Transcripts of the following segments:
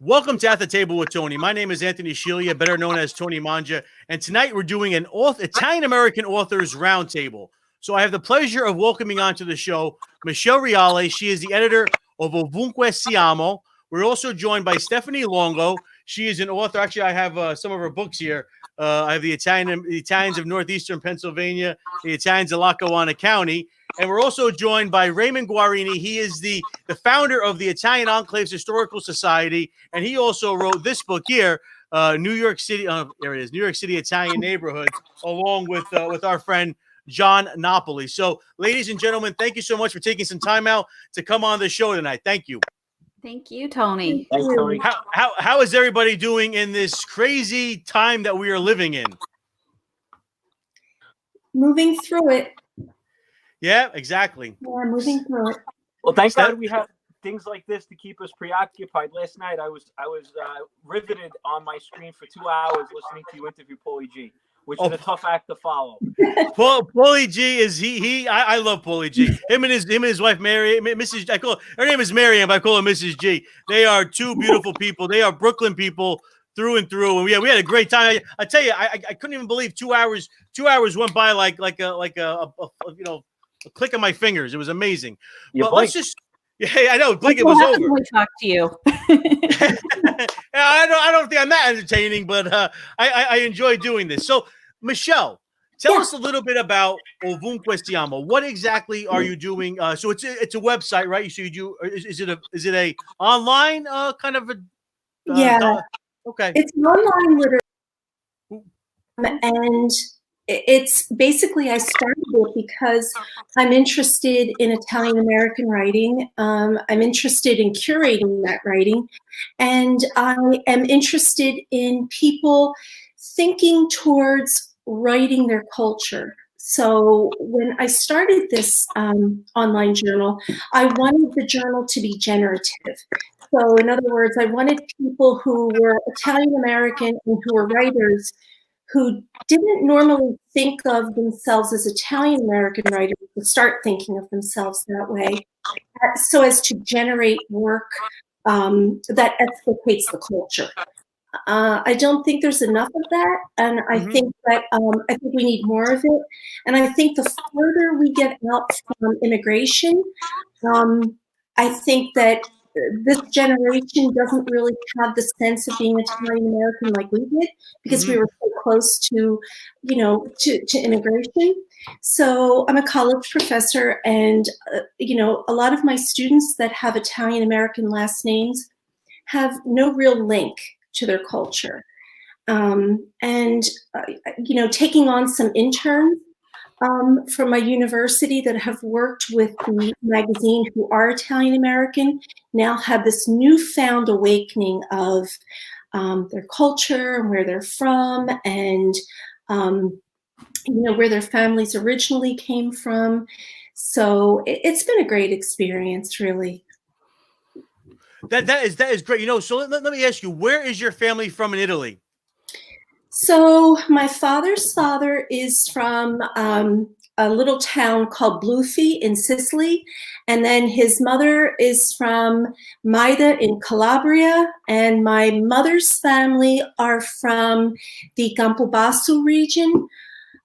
Welcome to At the Table with Tony. My name is Anthony Scillia, better known as Tony Mangia, and tonight we're doing an Italian-American authors roundtable. So I have the pleasure of welcoming onto the show Michelle Reale. She is the editor of Ovunque Siamo. We're also joined by Stephanie Longo. She is an author. Actually, I have some of her books here. I have the Italians of Northeastern Pennsylvania, the Italians of Lackawanna County. And we're also joined by Raymond Guarini. He is the founder of the Italian Enclaves Historical Society, and he also wrote this book here, New York City. There it is, New York City Italian Neighborhoods, along with our friend John Napoli. So, ladies and gentlemen, thank you so much for taking some time out to come on the show tonight. Thank you. Thank you, Tony. Thanks, Tony. How is everybody doing in this crazy time that we are living in? Moving through it. Yeah, exactly. Yeah, moving through it. Well, thank God we have things like this to keep us preoccupied. Last night, I was riveted on my screen for 2 hours listening to you interview Paulie G, which is a tough act to follow. Paulie G is I love Paulie G. Him and his wife Mary, Mrs. Her name is Miriam, but I call her Mrs. G. They are two beautiful people. They are Brooklyn people through and through, and we had a great time. I tell you, I couldn't even believe 2 hours. 2 hours went by like a click of my fingers. It was amazing. But let's just, I know, blink, it was over. When we talk to you. I don't think I'm that entertaining, but I enjoy doing this. So, Michelle, tell us a little bit about Ovunque Siamo. What exactly are you doing? So it's a website, right? So you do, is it a online kind of a? Yeah. Okay. It's an online literature, and it's basically, I started it because I'm interested in Italian American writing. I'm interested in curating that writing, and I am interested in people thinking towards writing their culture. So when I started this online journal, I wanted the journal to be generative. So in other words, I wanted people who were Italian American and who were writers who didn't normally think of themselves as Italian American writers to start thinking of themselves that way, so as to generate work that explicates the culture. I don't think there's enough of that, and I think that I think we need more of it. And I think the further we get out from immigration, I think that this generation doesn't really have the sense of being Italian American like we did, because we were so close to, to immigration. So I'm a college professor, and a lot of my students that have Italian American last names have no real link to their culture. Taking on some interns from my university that have worked with the magazine who are Italian American now have this newfound awakening of their culture and where they're from, and where their families originally came from. So it's been a great experience, really. That is great. So let me ask you, where is your family from in Italy? So my father's father is from a little town called Blufi in Sicily, and then his mother is from Maida in Calabria, and my mother's family are from the Campobasso region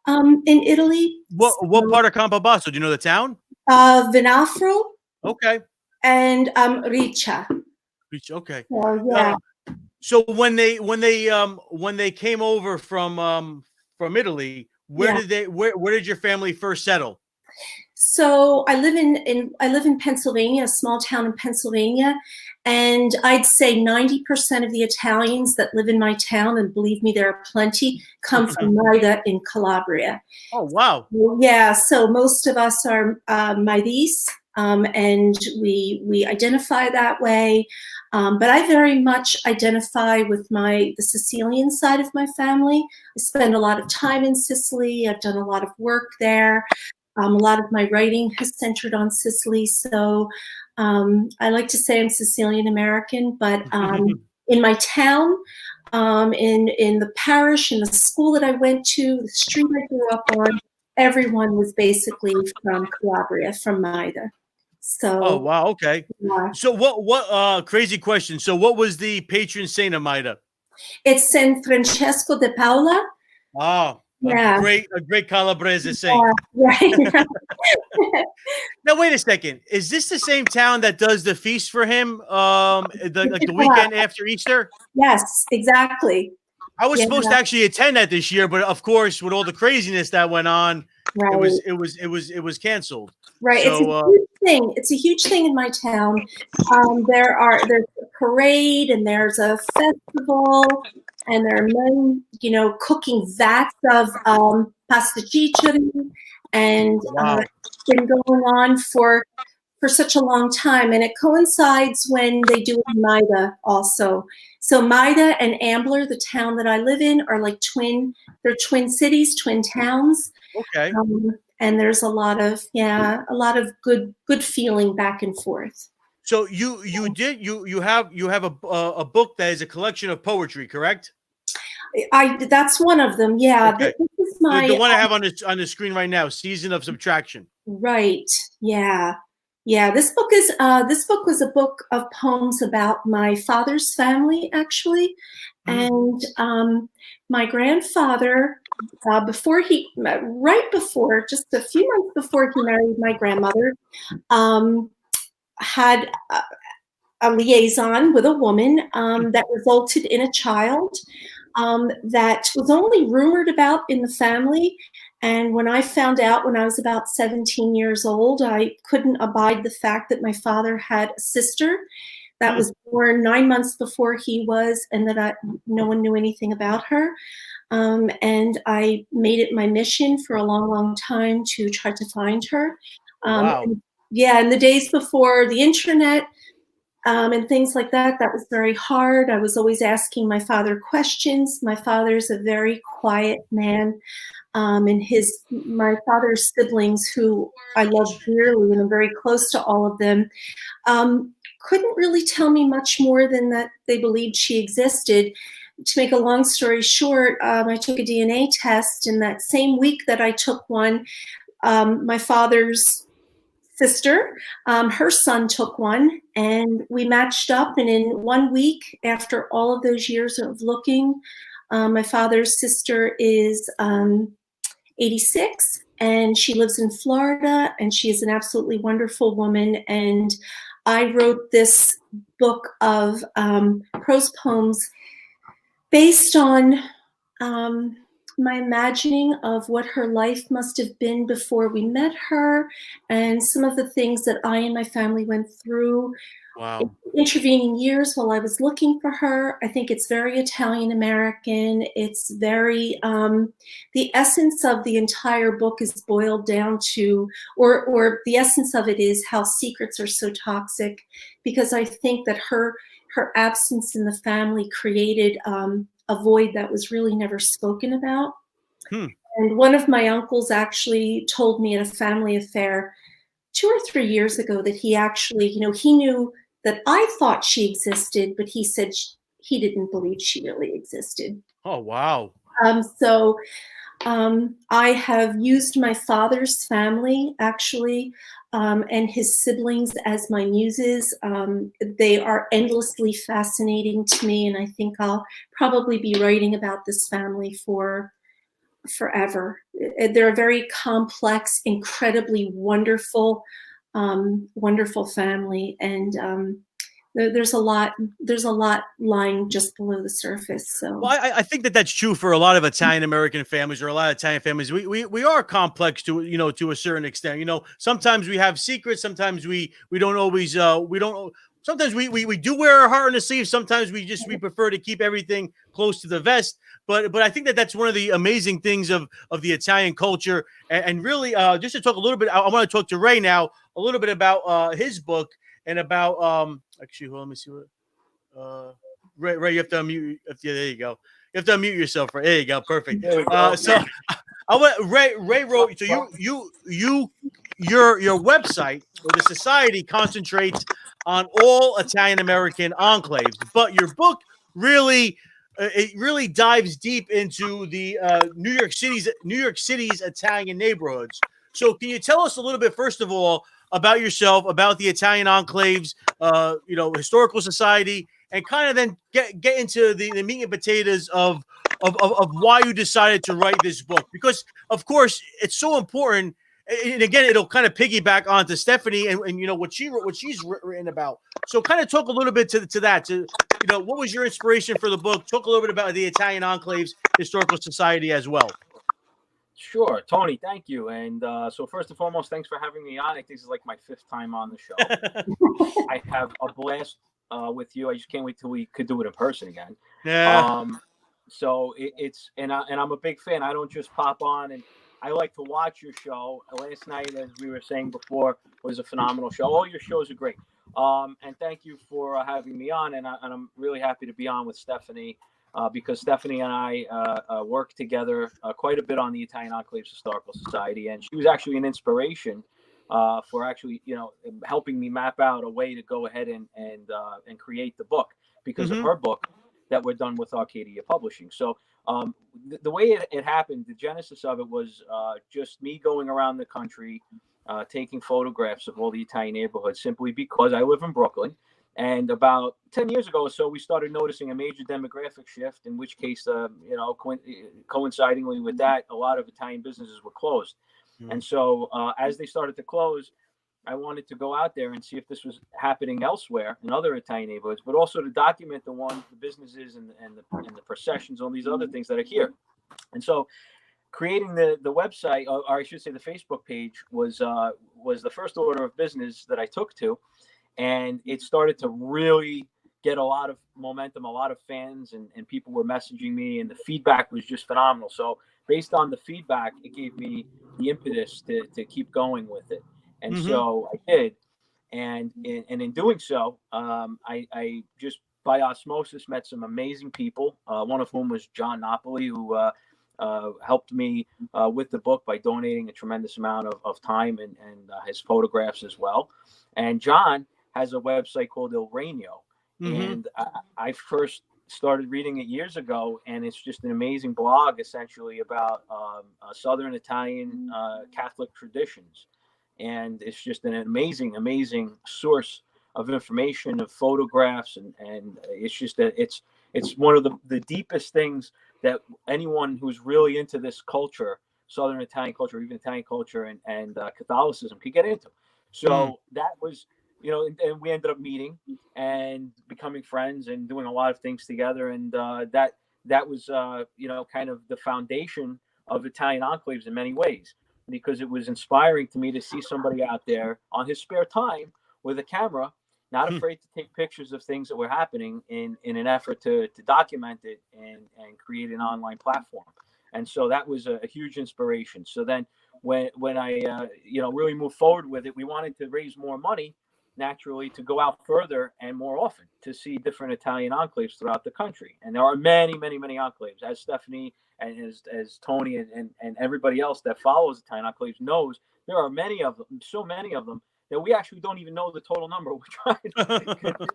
in Italy. What part of Campobasso? Do you know the town? Venafro. Okay. And Riccia. Okay. Yeah. So when they came over from Italy, where did your family first settle? So I live in Pennsylvania, a small town in Pennsylvania, and I'd say 90% of the Italians that live in my town, and believe me, there are plenty, come from Maida in Calabria. Oh, wow. Yeah, so most of us are Maidese, and we identify that way. But I very much identify with the Sicilian side of my family. I spend a lot of time in Sicily. I've done a lot of work there. A lot of my writing has centered on Sicily. So I like to say I'm Sicilian American, but in my town, in the parish, in the school that I went to, the street I grew up on, everyone was basically from Calabria, from Maida. So, Oh, wow. Okay. yeah. So what crazy question. So what was the patron saint of Maida? It's San Francesco de Paula. Oh, Yeah. a great Calabrese saint. Right. Now, wait a second. Is this the same town that does the feast for him? Like the weekend after Easter? Yes, exactly. I was Yeah. supposed to actually attend that this year, but of course, with all the craziness that went on, Right. it was canceled. Right. It's a So huge thing. It's a huge thing in my town. There's a parade and there's a festival and there are men, cooking vats of pasticcini, and wow. it's been going on for such a long time, and it coincides when they do it in Maida also. So Maida and Ambler, the town that I live in, are like they're twin cities, twin towns. Okay. And there's a lot of good feeling back and forth. So you have a book that is a collection of poetry, correct? That's one of them. Yeah. Okay. This is my The one I have on the screen right now, Season of Subtraction. right. Yeah. Yeah, this book was a book of poems about my father's family, actually, and my grandfather, just a few months before he married my grandmother, had a liaison with a woman that resulted in a child that was only rumored about in the family. And when I found out when I was about 17 years old, I couldn't abide the fact that my father had a sister that was born 9 months before he was, and that no one knew anything about her. And I made it my mission for a long, long time to try to find her. Wow. And the days before the internet, and things like that was very hard. I was always asking my father questions. My father's a very quiet man. And my father's siblings, who I love dearly and I'm very close to all of them, couldn't really tell me much more than that they believed she existed. To make a long story short, I took a DNA test, and that same week that I took one, my father's sister, her son took one, and we matched up. And in 1 week, after all of those years of looking, my father's sister is 86, and she lives in Florida, and she is an absolutely wonderful woman. And I wrote this book of prose poems based on my imagining of what her life must have been before we met her, and some of the things that I and my family went through in intervening years while I was looking for her. I think it's very Italian American. It's very, the essence of the entire book is boiled down to, or the essence of it is how secrets are so toxic, because I think that her absence in the family created a void that was really never spoken about. And one of my uncles actually told me at a family affair 2 or 3 years ago that he actually, he knew that I thought she existed, but he said he didn't believe she really existed. Oh, wow. So I have used my father's family, actually, and his siblings as my muses. They are endlessly fascinating to me, and I think I'll probably be writing about this family for forever. They're a very complex, incredibly wonderful, wonderful family, and there's a lot lying just below the surface. So, well, I think that's true for a lot of Italian American families, or a lot of Italian families. We are complex to a certain extent. Sometimes we have secrets. Sometimes we don't always we don't. Sometimes we do wear our heart on the sleeve. Sometimes we prefer to keep everything close to the vest. But I think that's one of the amazing things of the Italian culture. And really, just to talk a little bit, I want to talk to Ray now a little bit about his book and about actually, hold on, let me see what Ray, you have to unmute. Yeah, there you go. You have to unmute yourself. Right, there you go. Perfect. So I want Ray wrote. So your website, or the society, concentrates on all Italian American enclaves, but your book really dives deep into the New York City's Italian neighborhoods. So can you tell us a little bit, first of all, about yourself, about the Italian enclaves, historical society, and kind of then get into the meat and potatoes of why you decided to write this book. Because, of course, it's so important. And again, it'll kind of piggyback onto Stephanie and what she's written about. So kind of talk a little bit to that. What was your inspiration for the book? Talk a little bit about the Italian Enclaves Historical Society as well. Sure, Tony, thank you. And so first and foremost, thanks for having me on. I think this is like my 5th time on the show. I have a blast with you. I just can't wait till we could do it in person again. Yeah. So I'm a big fan. I don't just pop on, and I like to watch your show. Last night, as we were saying before, was a phenomenal show. All your shows are great. And thank you for having me on. And I'm really happy to be on with Stephanie because Stephanie and I work together quite a bit on the Italian Enclaves Historical Society. And she was actually an inspiration for actually, helping me map out a way to go ahead and create the book because of her book that we're done with Arcadia Publishing. So the way it happened, the genesis of it was just me going around the country, taking photographs of all the Italian neighborhoods simply because I live in Brooklyn. And about 10 years ago or so, we started noticing a major demographic shift, in which case, coincidingly with that, a lot of Italian businesses were closed. And so as they started to close, I wanted to go out there and see if this was happening elsewhere in other Italian neighborhoods, but also to document the businesses and the processions, all these other things that are here. And so creating the website, or I should say the Facebook page, was the first order of business that I took to. And it started to really get a lot of momentum, a lot of fans, and people were messaging me, and the feedback was just phenomenal. So based on the feedback, it gave me the impetus to keep going with it. And so I did. And in doing so, I just by osmosis met some amazing people, one of whom was John Napoli, who helped me with the book by donating a tremendous amount of time and his photographs as well. And John has a website called Il Regno. And I first started reading it years ago, and it's just an amazing blog essentially about Southern Italian Catholic traditions. And it's just an amazing source of information, of photographs, and it's just that it's one of the deepest things that anyone who's really into this culture, Southern Italian culture, even Italian culture and Catholicism, could get into. So that was, and we ended up meeting and becoming friends and doing a lot of things together. And that was, kind of the foundation of Italian Enclaves in many ways, because it was inspiring to me to see somebody out there on his spare time with a camera, not afraid to take pictures of things that were happening in an effort to document it and create an online platform. And so that was a huge inspiration. So then when I, really moved forward with it, we wanted to raise more money, naturally, to go out further and more often to see different Italian enclaves throughout the country. And there are many, many, many enclaves, as Stephanie and as Tony and everybody else that follows Italian enclaves knows. There are many of them, so many of them, that we actually don't even know the total number. We're trying to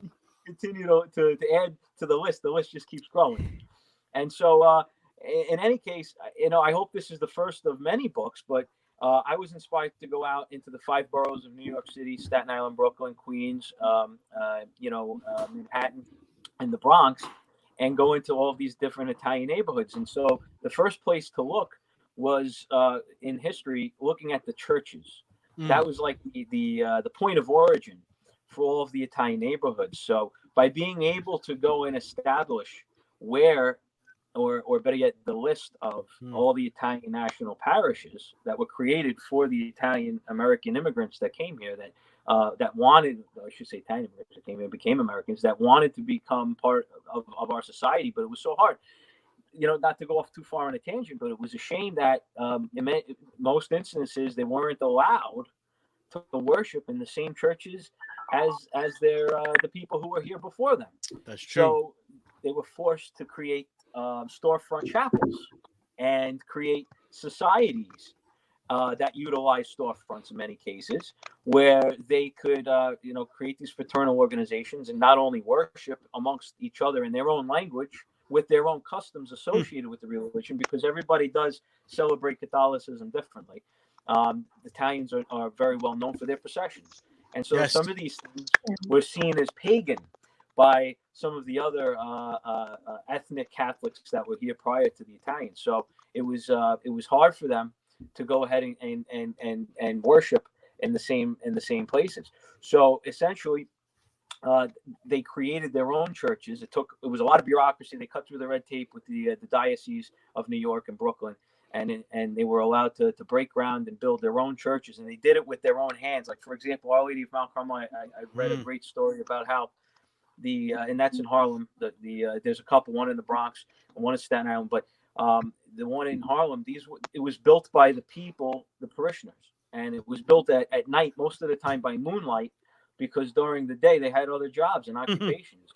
continue to add to the list. The list just keeps growing. And so in any case, I hope this is the first of many books, but I was inspired to go out into the 5 boroughs of New York City, Staten Island, Brooklyn, Queens, Manhattan, and the Bronx, and go into all of these different Italian neighborhoods. And so the first place to look was in history, looking at the churches. That was like the point of origin for all of the Italian neighborhoods. So by being able to go and establish where, or better yet, the list of all the Italian national parishes that were created for the Italian American immigrants that came here, that wanted, I should say Italian immigrants that came here, became Americans, that wanted to become part of our society, but it was so hard. Not to go off too far on a tangent, but it was a shame that in most instances they weren't allowed to worship in the same churches as the people who were here before them. That's true. So they were forced to create storefront chapels and create societies that utilize storefronts in many cases, where they could create these fraternal organizations and not only worship amongst each other in their own language, with their own customs associated with the religion, because everybody does celebrate Catholicism differently. The Italians are very well known for their processions. And so Yes. some of these things were seen as pagan by some of the other ethnic Catholics that were here prior to the Italians. So it was hard for them to go ahead and worship in the same places. So essentially, they created their own churches. It was a lot of bureaucracy. They cut through the red tape with the diocese of New York and Brooklyn, and they were allowed to break ground and build their own churches. And they did it with their own hands. Like, for example, Our Lady of Mount Carmel. I read a great story about how and that's in Harlem. There's a couple, one in the Bronx and one in Staten Island, but the one in Harlem, it was built by the people, the parishioners, and it was built at night, most of the time by moonlight, because during the day they had other jobs and occupations.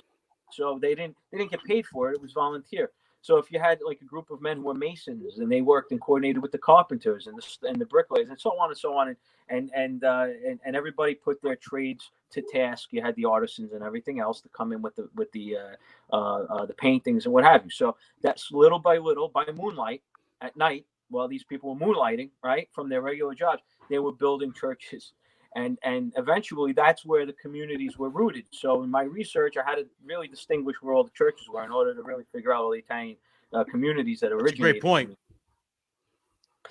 So they didn't get paid for it. It was volunteer. So if you had like a group of men who were masons and they worked and coordinated with the carpenters and the bricklayers and so on, and everybody put their trades to task. You had the artisans and everything else to come in with the paintings and what have you. So that's little by little, by moonlight at night, while these people were moonlighting, right, from their regular jobs, they were building churches. And eventually that's where the communities were rooted. So in my research, I had to really distinguish where all the churches were in order to really figure out all the Italian communities that originated. That's a great point.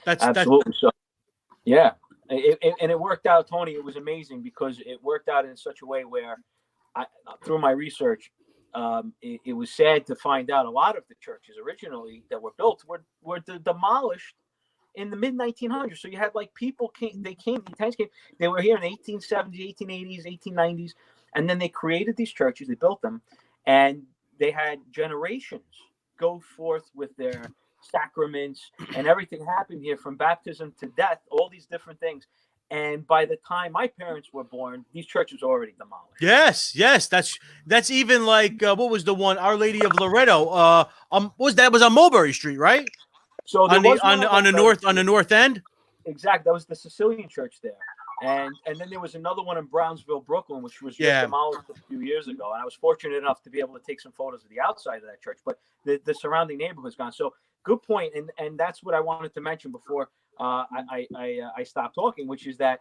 That's absolutely. So, yeah. And it worked out, Tony. It was amazing because it worked out in such a way where through my research, it was sad to find out a lot of the churches originally that were built were demolished in the mid 1900s. So you had like people the Italians came, they were here in the 1870s, 1880s, 1890s, and then they created these churches, they built them, and they had generations go forth with their sacraments, and everything happened here from baptism to death, all these different things. And by the time my parents were born, these churches were already demolished. Yes, that's even like what was the one, Our Lady of Loretto? Was on Mulberry Street, right? So on the north end. Exactly, that was the Sicilian church there, and then there was another one in Brownsville, Brooklyn, which was just demolished a few years ago. And I was fortunate enough to be able to take some photos of the outside of that church, but the surrounding neighborhood's gone. So good point, and that's what I wanted to mention before I stopped talking, which is that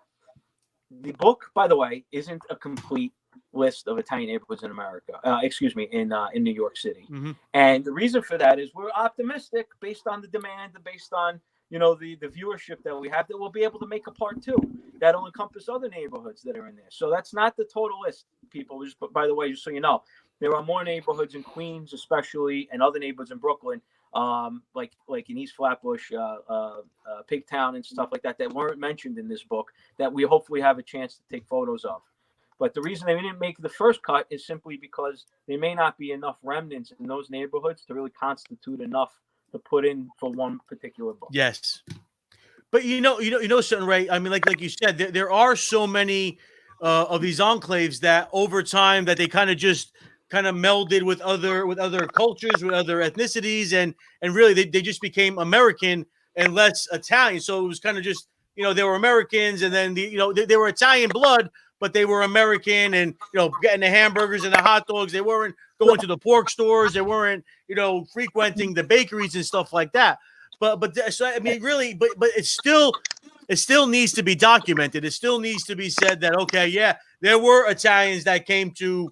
the book, by the way, isn't a complete list of Italian neighborhoods in America. In New York City. Mm-hmm. And the reason for that is we're optimistic based on the demand, based on the viewership that we have, that we'll be able to make a part 2 that'll encompass other neighborhoods that are in there. So that's not the total list, people. By the way, just so you know, there are more neighborhoods in Queens, especially, and other neighborhoods in Brooklyn, like in East Flatbush, Pigtown, and stuff like that weren't mentioned in this book that we hopefully have a chance to take photos of. But the reason they didn't make the first cut is simply because there may not be enough remnants in those neighborhoods to really constitute enough to put in for one particular book. Yes, but you know something, Ray. I mean, like you said, there are so many of these enclaves that over time that they kind of melded with other cultures, with other ethnicities, and really they just became American and less Italian. So it was kind of just they were Americans, and then they were Italian blood, but they were American, and getting the hamburgers and the hot dogs. They weren't going to the pork stores. They weren't frequenting the bakeries and stuff like that. But so I mean, really, but it still needs to be documented. It still needs to be said that okay, yeah, there were Italians that came to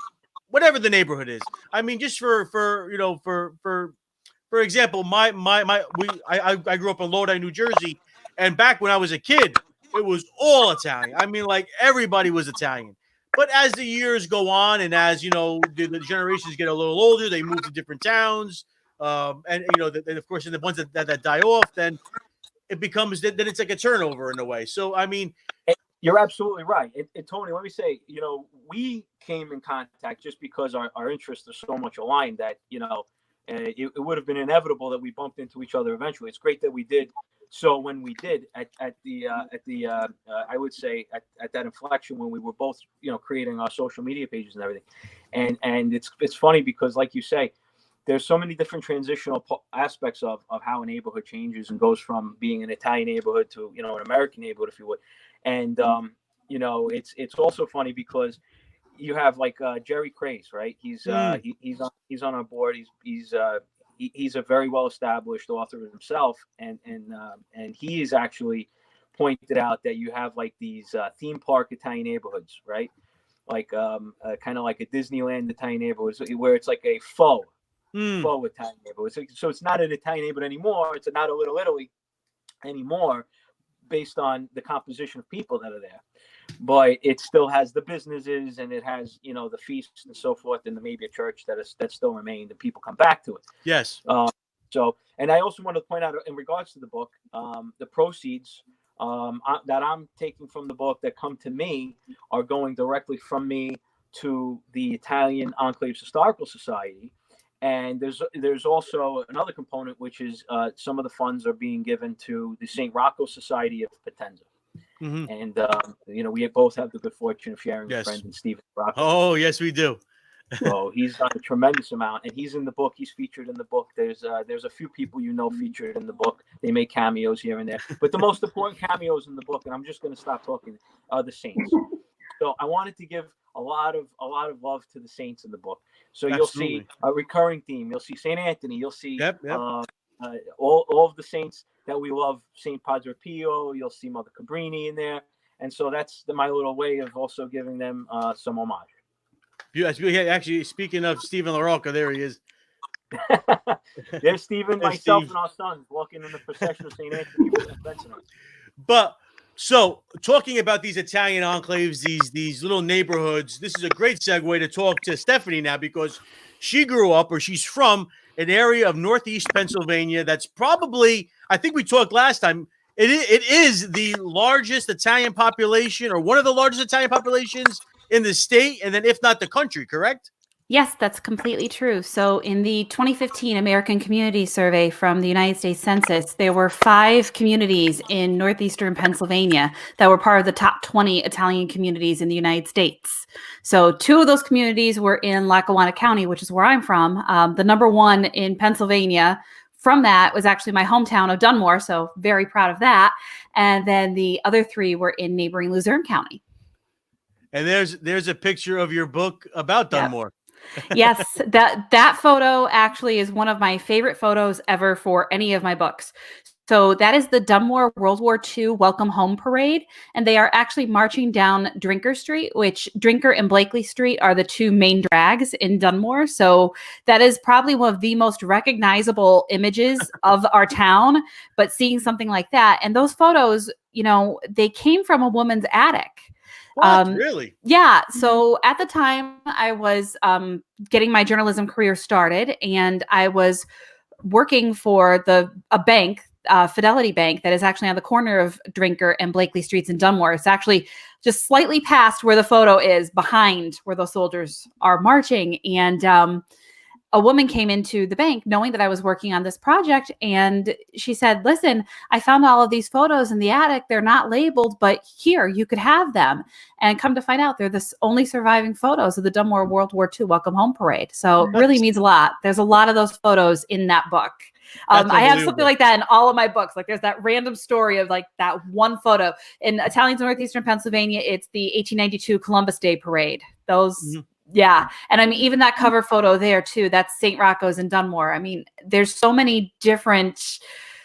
whatever the neighborhood is. I mean, just for example, I grew up in Lodi, New Jersey, and back when I was a kid, it was all Italian. I mean, like everybody was Italian. But as the years go on, and as the generations get a little older, they move to different towns, and of course, in the ones that die off, then it becomes then it's like a turnover in a way. So I mean, you're absolutely right. Tony, let me say, we came in contact just because our interests are so much aligned that it would have been inevitable that we bumped into each other eventually. It's great that we did. So when we did at I would say at that inflection when we were both creating our social media pages and everything, and it's funny because like you say, there's so many different transitional aspects of how a neighborhood changes and goes from being an Italian neighborhood to an American neighborhood, if you would, and it's also funny because you have like Jerry Craze, right? He's on our board. He's a very well established author himself, and he is actually pointed out that you have like these theme park Italian neighborhoods, right? Like kind of like a Disneyland Italian neighborhood, where it's like a faux Italian neighborhood. So it's not an Italian neighborhood anymore. It's not a Little Italy anymore, based on the composition of people that are there. But it still has the businesses, and it has, you know, the feasts and so forth, and maybe a church that still remained, and people come back to it. Yes. So, and I also wanted to point out in regards to the book, the proceeds that I'm taking from the book that come to me are going directly from me to the Italian Enclaves Historical Society. And there's also another component, which is some of the funds are being given to the St. Rocco Society of Potenza. Mm-hmm. And, you know, we both have the good fortune of sharing a friend in Stephen Rocco. Oh, yes, we do. So he's done a tremendous amount, and he's in the book. He's featured in the book. There's a few people you know featured in the book. They make cameos here and there, but the most important cameos in the book, and I'm just going to stop talking, are the saints. So I wanted to give a lot of love to the saints in the book. So you'll see a recurring theme. You'll see Saint Anthony. You'll see all of the saints that we love. Saint Padre Pio. You'll see Mother Cabrini in there, and so that's my little way of also giving them some homage. Actually, speaking of Stephen LaRocca, there he is. There's Stephen, myself, and our sons walking in the procession of St. Anthony. But so, talking about these Italian enclaves, these little neighborhoods, this is a great segue to talk to Stephanie now, because she grew up, or she's from, an area of Northeast Pennsylvania that's probably, I think we talked last time, it is the largest Italian population, or one of the largest Italian populations in the state, and then if not the country, correct? Yes, that's completely true. So in the 2015 American Community Survey from the United States Census, there were 5 communities in northeastern Pennsylvania that were part of the top 20 Italian communities in the United States. So 2 of those communities were in Lackawanna County, which is where I'm from. The number 1 in Pennsylvania from that was actually my hometown of Dunmore, so very proud of that. And then the other 3 were in neighboring Luzerne County. And there's a picture of your book about Dunmore. Yes, that photo actually is one of my favorite photos ever for any of my books. So that is the Dunmore World War II Welcome Home Parade, and they are actually marching down Drinker Street, which Drinker and Blakely Street are the 2 main drags in Dunmore. So that is probably one of the most recognizable images of our town, but seeing something like that, and those photos, you know, they came from a woman's attic. Really? Yeah. So at the time I was getting my journalism career started, and I was working for a bank, Fidelity Bank, that is actually on the corner of Drinker and Blakely Streets in Dunmore. It's actually just slightly past where the photo is, behind where those soldiers are marching. And a woman came into the bank knowing that I was working on this project, and she said, "Listen, I found all of these photos in the attic. They're not labeled, but here, you could have them." And come to find out, they're the only surviving photos of the Dunmore World War II Welcome Home Parade. So it really means a lot. There's a lot of those photos in that book. I have something like that in all of my books. Like there's that random story of like that one photo. In Italians in northeastern Pennsylvania, it's the 1892 Columbus Day Parade. Those... Mm-hmm. Yeah. And I mean, even that cover photo there too, that's St. Rocco's in Dunmore. I mean, there's so many different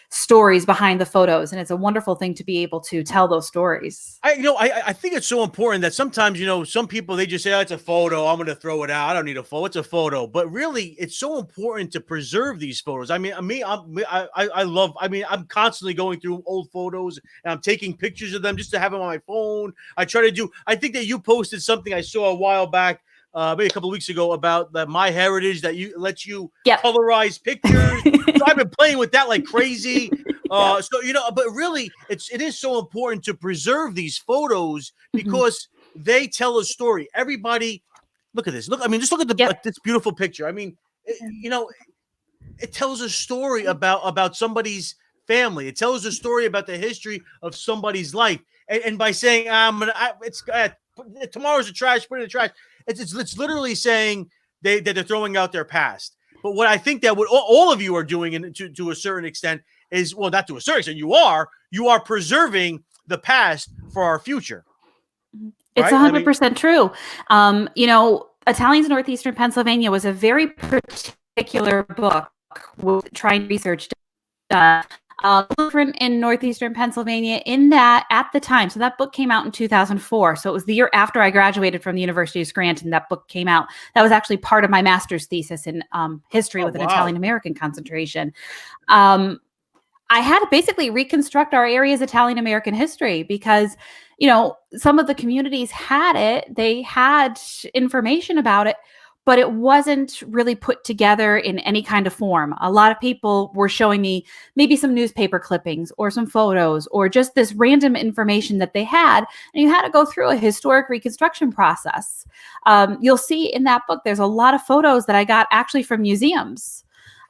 stories behind the photos, and it's a wonderful thing to be able to tell those stories. I think it's so important that sometimes, you know, some people, they just say, "Oh, it's a photo, I'm going to throw it out. I don't need a photo. It's a photo." But really, it's so important to preserve these photos. I mean, I'm constantly going through old photos, and I'm taking pictures of them just to have them on my phone. I think that you posted something I saw a while back, maybe a couple of weeks ago, about the My Heritage that lets you colorize pictures. So I've been playing with that like crazy. So, you know, but really it is so important to preserve these photos because they tell a story. Everybody, look at this. Just look at this beautiful picture. I mean, you know, it tells a story about somebody's family. It tells a story about the history of somebody's life. And by saying, tomorrow's the trash, put it in the trash. It's literally saying that they're throwing out their past. But what I think that what all of you are doing, to a certain extent, is, well, not to a certain extent, you are preserving the past for our future. It's 100% true. You know, Italians in northeastern Pennsylvania was a very particular book with trying research done. different in northeastern Pennsylvania in that at the time. So that book came out in 2004. So it was the year after I graduated from the University of Scranton. That book came out. That was actually part of my master's thesis in history with an Italian American concentration. I had to basically reconstruct our area's Italian American history because, you know, some of the communities had it. They had information about it, but it wasn't really put together in any kind of form. A lot of people were showing me maybe some newspaper clippings or some photos or just this random information that they had. And you had to go through a historic reconstruction process. You'll see in that book, there's a lot of photos that I got actually from museums.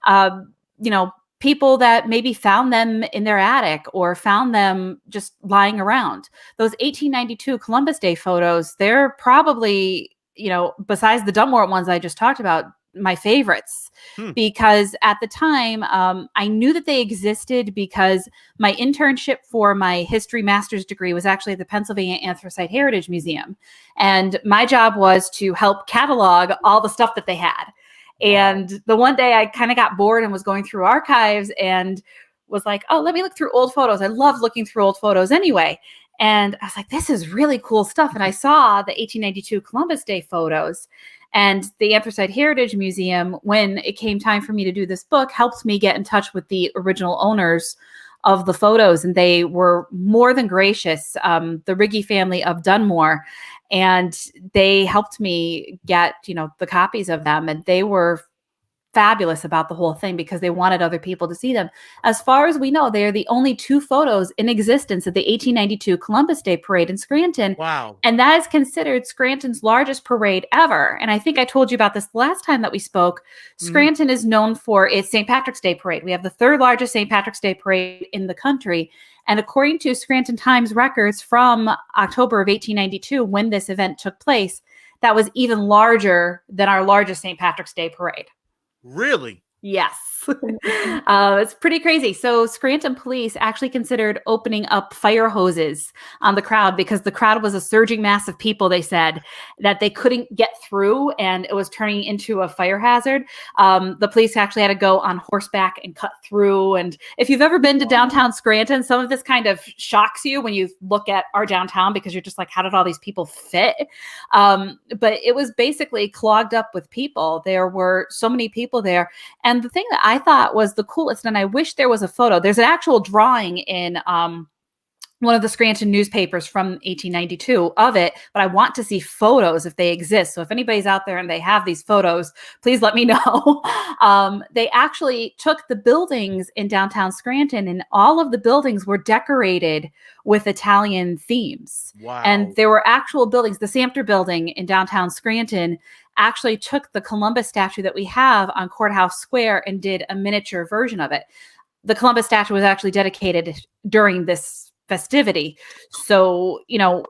You know, people that maybe found them in their attic or found them just lying around. Those 1892 Columbus Day photos, they're probably, you know, besides the Dunmore ones I just talked about, my favorites. Because at the time, I knew that they existed because my internship for my history master's degree was actually at the Pennsylvania Anthracite Heritage Museum. And my job was to help catalog all the stuff that they had. And the one day I kind of got bored and was going through archives and was like, oh, let me look through old photos. I love looking through old photos anyway. And I was like, this is really cool stuff. And I saw the 1892 Columbus Day photos, and the Anthracite Heritage Museum, when it came time for me to do this book, helped me get in touch with the original owners of the photos. And they were more than gracious, the Riggy family of Dunmore. And they helped me get, you know, the copies of them. And they were fabulous about the whole thing because they wanted other people to see them. As far as we know, they are the only two photos in existence of the 1892 Columbus Day Parade in Scranton. Wow. And that is considered Scranton's largest parade ever. And I think I told you about this the last time that we spoke. Scranton is known for its St. Patrick's Day Parade. We have the third largest St. Patrick's Day Parade in the country. And according to Scranton Times records from October of 1892, when this event took place, that was even larger than our largest St. Patrick's Day Parade. Really? Yes. It's pretty crazy. So Scranton police actually considered opening up fire hoses on the crowd because the crowd was a surging mass of people, they said, that they couldn't get through and it was turning into a fire hazard. The police actually had to go on horseback and cut through. And if you've ever been to downtown Scranton, some of this kind of shocks you when you look at our downtown because you're just like, how did all these people fit? But it was basically clogged up with people. There were so many people there. And the thing that I thought was the coolest, and I wish there was a photo. There's an actual drawing in one of the Scranton newspapers from 1892 of it, but I want to see photos if they exist. So if anybody's out there and they have these photos, please let me know. They actually took the buildings in downtown Scranton, and all of the buildings were decorated with Italian themes. Wow. And there were actual buildings. The Samter building in downtown Scranton actually took the Columbus statue that we have on Courthouse Square and did a miniature version of it. The Columbus statue was actually dedicated during this festivity. So, you know,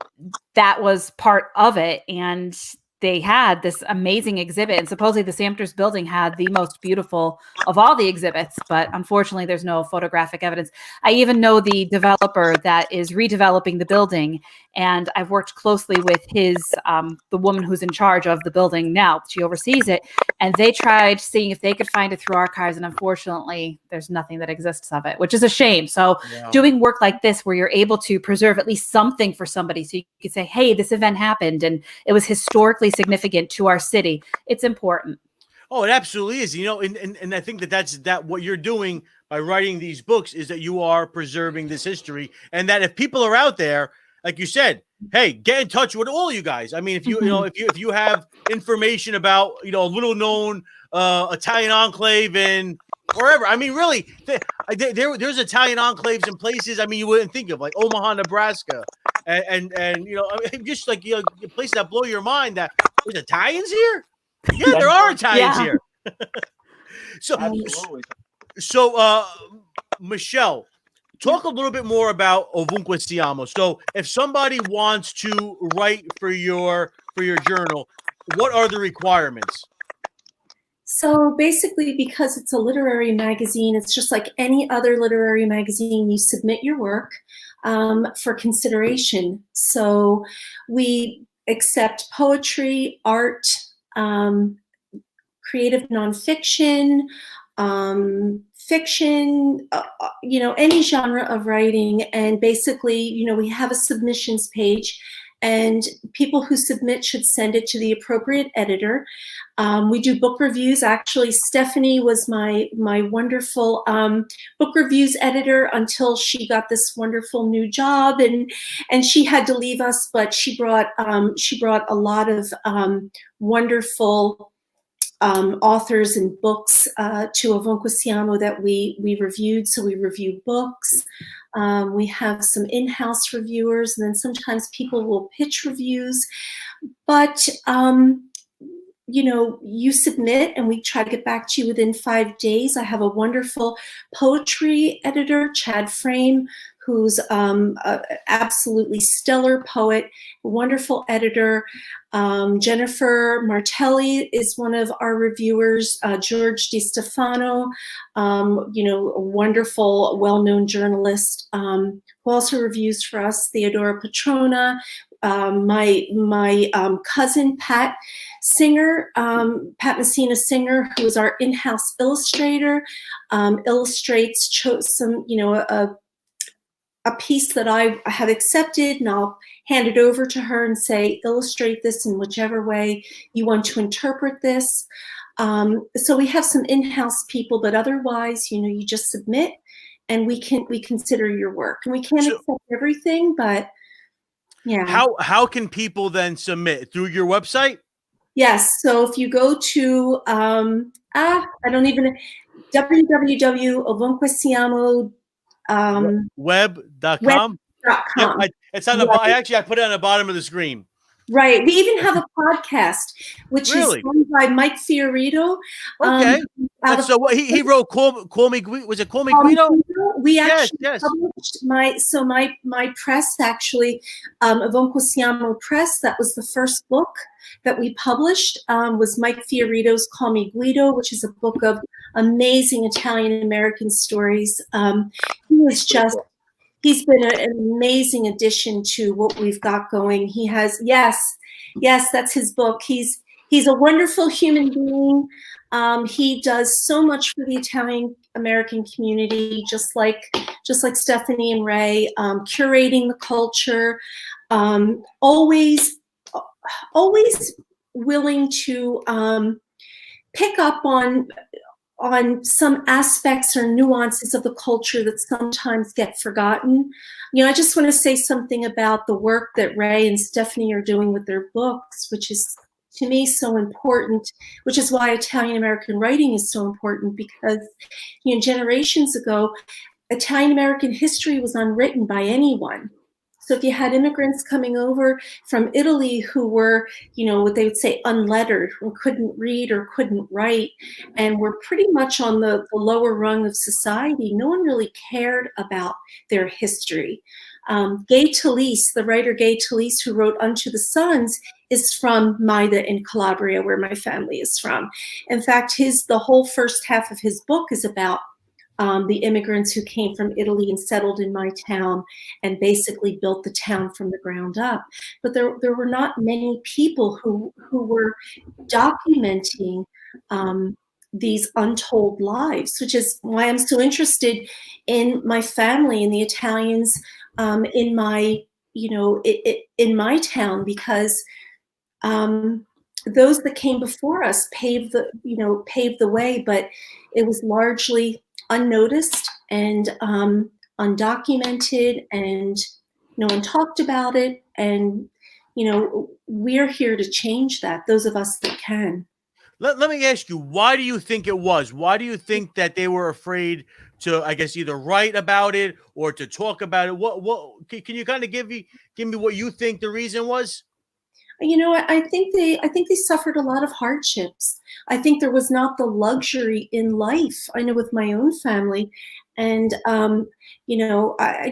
that was part of it. And they had this amazing exhibit. And supposedly the Samter's building had the most beautiful of all the exhibits, but unfortunately there's no photographic evidence. I even know the developer that is redeveloping the building, and I've worked closely with the woman who's in charge of the building now. She oversees it, and they tried seeing if they could find it through archives, and unfortunately there's nothing that exists of it, which is a shame. So doing work like this where you're able to preserve at least something for somebody, so you could say, hey, this event happened and it was historically significant to our city, it's important. Oh, it absolutely is. You know, and I think that's what you're doing by writing these books is that you are preserving this history, and that if people are out there, like you said, hey, get in touch with all you guys. I mean, if you if you have information about, you know, a little known Italian enclave in wherever. I mean, really, there's Italian enclaves in places I mean you wouldn't think of, like Omaha, Nebraska, and you know, I mean, just like, you know, places that blow your mind that there's Italians here. Yeah, there are Italians here. So, Michelle, talk a little bit more about Ovunque Siamo. So, if somebody wants to write for your journal, what are the requirements? So basically, because it's a literary magazine, it's just like any other literary magazine. You submit your work for consideration. So we accept poetry, art, creative nonfiction, fiction, any genre of writing. And basically, we have a submissions page, and people who submit should send it to the appropriate editor. We do book reviews. Actually, Stephanie was my wonderful book reviews editor until she got this wonderful new job, and she had to leave us. But she brought a lot of wonderful authors and books to Ovunque Siamo that we reviewed. So we review books. We have some in-house reviewers, and then sometimes people will pitch reviews. But you submit and we try to get back to you within 5 days. I have a wonderful poetry editor, Chad Frame, who's an absolutely stellar poet, a wonderful editor. Jennifer Martelli is one of our reviewers. George DiStefano, a wonderful, well-known journalist, who also reviews for us. Theodora Petrona, my cousin Pat Singer, Pat Messina Singer, who is our in-house illustrator, illustrates some, a piece that I have accepted, and I'll hand it over to her and say, illustrate this in whichever way you want to interpret this. So we have some in-house people, but otherwise, you just submit, and we consider your work. And we can't accept everything, but yeah. How can people then submit? Through your website? Yes. So if you go to www.ovunquesiamo web.com. Yep, it's on the I put it on the bottom of the screen. Right. We even have a podcast, which is run by Mike Fiorito. Okay. So what he wrote, Call Me Guido? Was it Call Me Guido? We actually published my press, actually, Ovunque Siamo Press. That was the first book that we published, was Mike Fiorito's Call Me Guido, which is a book of amazing Italian-American stories. He's been an amazing addition to what we've got going. He has, yes, that's his book. He's a wonderful human being. He does so much for the Italian American community, just like Stephanie and Ray, curating the culture, always willing to pick up on some aspects or nuances of the culture that sometimes get forgotten. I just want to say something about the work that Ray and Stephanie are doing with their books, which is, to me, so important, which is why Italian-American writing is so important, because, generations ago, Italian-American history was unwritten by anyone. So if you had immigrants coming over from Italy who were, what they would say unlettered, who couldn't read or couldn't write, and were pretty much on the lower rung of society, no one really cared about their history. Gay Talese, the writer Gay Talese, who wrote Unto the Suns, is from Maida in Calabria, where my family is from. In fact, the whole first half of his book is about the immigrants who came from Italy and settled in my town and basically built the town from the ground up. But there were not many people who were documenting these untold lives, which is why I'm so interested in my family and the Italians in my town, because those that came before us paved the way, but it was largely unnoticed and undocumented, and no one talked about it. And we're here to change that, those of us that can. Let me ask you, why do you think it was? Why do you think that they were afraid to, I guess, either write about it or to talk about it? What can you kind of give me what you think the reason was? I think they suffered a lot of hardships. I think there was not the luxury in life. I know with my own family, and I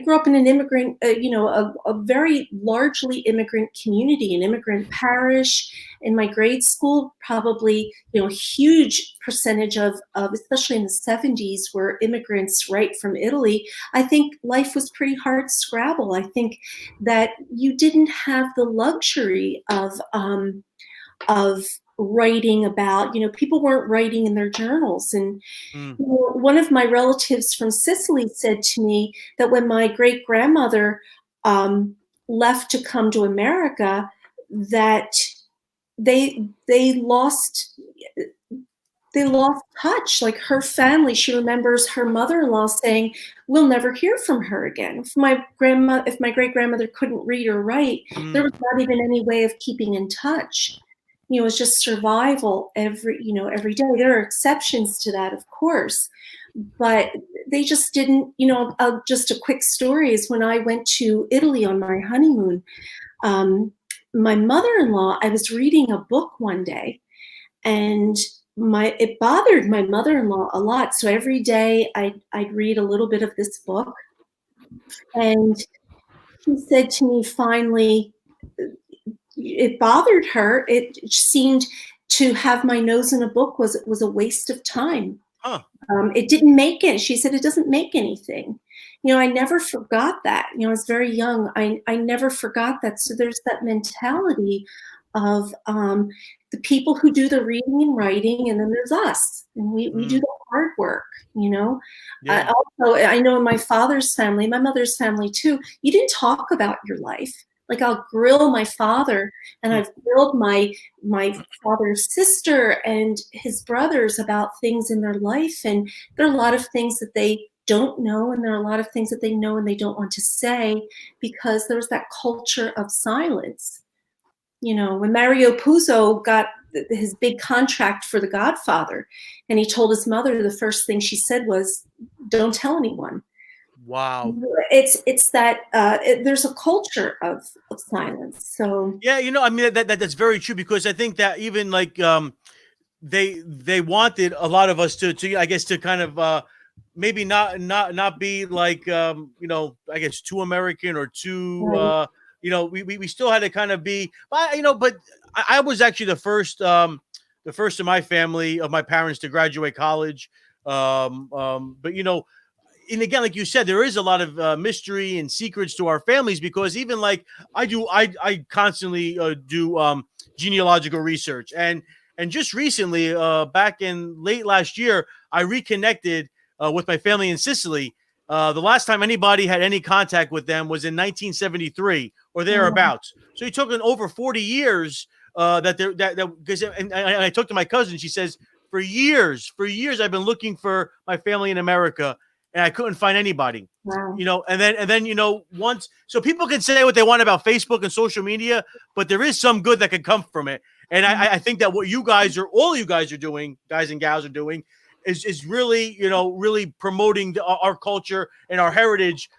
grew up in an immigrant, a very largely immigrant community, an immigrant parish. In my grade school, probably a huge percentage of especially in the 70s, were immigrants right from Italy. I think life was pretty hard scrabble. I think that you didn't have the luxury of writing about, people weren't writing in their journals. And one of my relatives from Sicily said to me that when my great grandmother left to come to America, that they lost touch. Like her family, she remembers her mother-in-law saying, "We'll never hear from her again." If my great grandmother couldn't read or write, there was not even any way of keeping in touch. It was just survival every day. There are exceptions to that, of course, but they just didn't. Just a quick story is when I went to Italy on my honeymoon. My mother-in-law, I was reading a book one day, and it bothered my mother-in-law a lot. So every day I'd read a little bit of this book, and she said to me finally, it bothered her. It seemed to have my nose in a book was a waste of time. It didn't make it. She said it doesn't make anything. I never forgot that. I was very young. I never forgot that. So there's that mentality of the people who do the reading and writing, and then there's us, and we do the hard work. Yeah. Also, I know in my father's family, my mother's family too, you didn't talk about your life. Like I'll grill my father, and I've grilled my father's sister and his brothers about things in their life, and there are a lot of things that they don't know, and there are a lot of things that they know and they don't want to say because there's that culture of silence. When Mario Puzo got his big contract for The Godfather, and he told his mother, the first thing she said was, "Don't tell anyone." Wow. It's that there's a culture of silence. So yeah, I mean that's very true, because I think that even like they wanted a lot of us to I guess to kind of maybe not be like I guess too American or too right. We still had to kind of be, but I was actually the first of my family, of my parents, to graduate college. But and again, like you said, there is a lot of mystery and secrets to our families, because even like I constantly do genealogical research, and just recently, back in late last year, I reconnected with my family in Sicily. The last time anybody had any contact with them was in 1973 or thereabouts. So you're talking over 40 years because and I talked to my cousin. She says, for years I've been looking for my family in America, and I couldn't find anybody. Wow. And then once, so people can say what they want about Facebook and social media, but there is some good that can come from it. And I think that what all you guys are doing, guys and gals are doing, is really, really promoting our culture and our heritage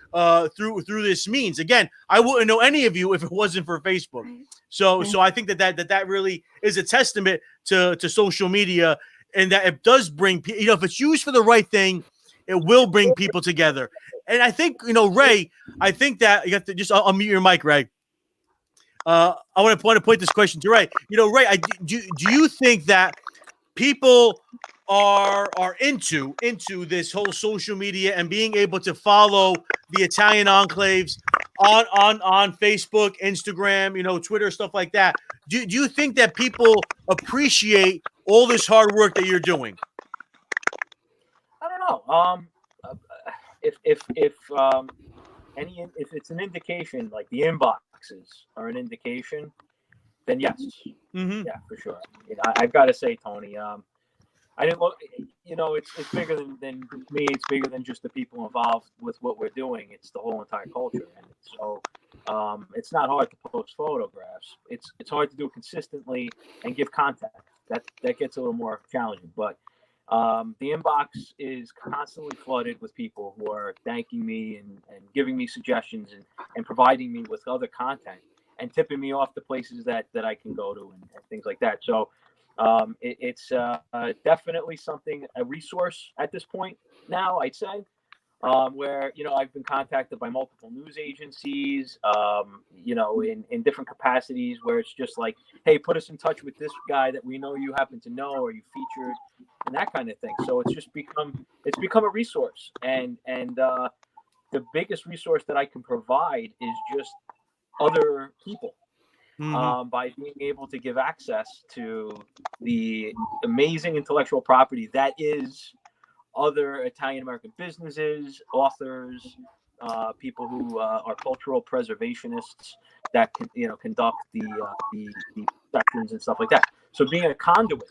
through this means. Again, I wouldn't know any of you if it wasn't for Facebook. So I think that really is a testament to social media, and that it does bring, if it's used for the right thing, it will bring people together. And I think, Ray, I think that you have to just unmute your mic, Ray. I want to point this question to Ray. Ray, do you think that people are into this whole social media and being able to follow the Italian enclaves on Facebook, Instagram, Twitter, stuff like that? Do you think that people appreciate all this hard work that you're doing? I don't know. If it's an indication, like the inboxes are an indication, then yes. Mm-hmm. Yeah, for sure. I've got to say, Tony, I didn't look. It's bigger than me. It's bigger than just the people involved with what we're doing. It's the whole entire culture, and so it's not hard to post photographs. It's hard to do it consistently and give context. That gets a little more challenging, but the inbox is constantly flooded with people who are thanking me and giving me suggestions and providing me with other content and tipping me off the places that I can go to and things like that. So it's definitely a resource at this point now, I'd say, where, I've been contacted by multiple news agencies, in different capacities, where it's just like, hey, put us in touch with this guy that we know you happen to know, or you featured, and that kind of thing. So it's just become a resource, and the biggest resource that I can provide is just other people. by being able to give access to the amazing intellectual property that is other Italian American businesses, authors, people who are cultural preservationists that conduct the sessions and stuff like that. So being a conduit,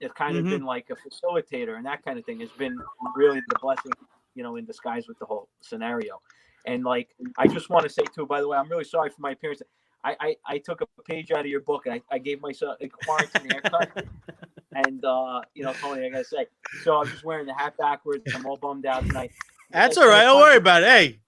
it's kind of been like a facilitator, and that kind of thing has been really the blessing, in disguise with the whole scenario. And like, I just want to say too, by the way, I'm really sorry for my appearance. I took a page out of your book and I gave myself a quarantine haircut. And, Tony, I got to say, so I'm just wearing the hat backwards. I'm all bummed out tonight. That's all right. Don't worry about it. Hey.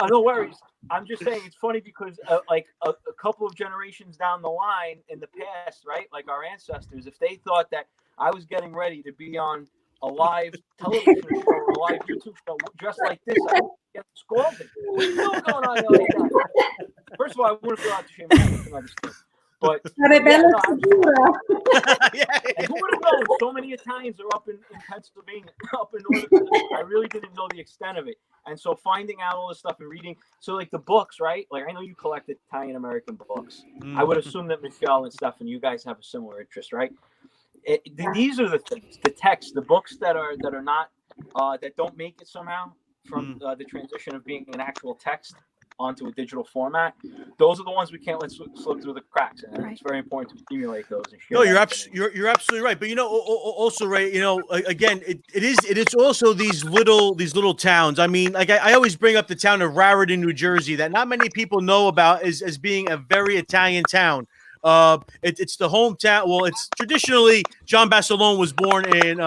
No worries. I'm just saying it's funny because like a couple of generations down the line in the past, right? Like our ancestors, if they thought that I was getting ready to be on a live television show or a live YouTube show dressed like this, I would get scolded. What are you doing going on there like that? First of all, I wouldn't feel out to shame myself. But and who would have known? So many Italians are up in Pennsylvania, up in northern. I really didn't know the extent of it, and so finding out all this stuff and reading. So like the books, right? Like I know you collect Italian American books. I would assume that Michelle and stuff, and you guys have a similar interest, right? These are the things, the texts, the books that are not that don't make it somehow from the transition of being an actual text onto a digital format. Those are the ones we can't let slip through the cracks, and it's very important to accumulate those and share. No, you're absolutely right. But also, Ray, again, it is also these little towns. I mean, like I always bring up the town of Raritan, New Jersey, that not many people know about as being a very Italian town. It's the hometown. Well, it's traditionally John Basilone was born in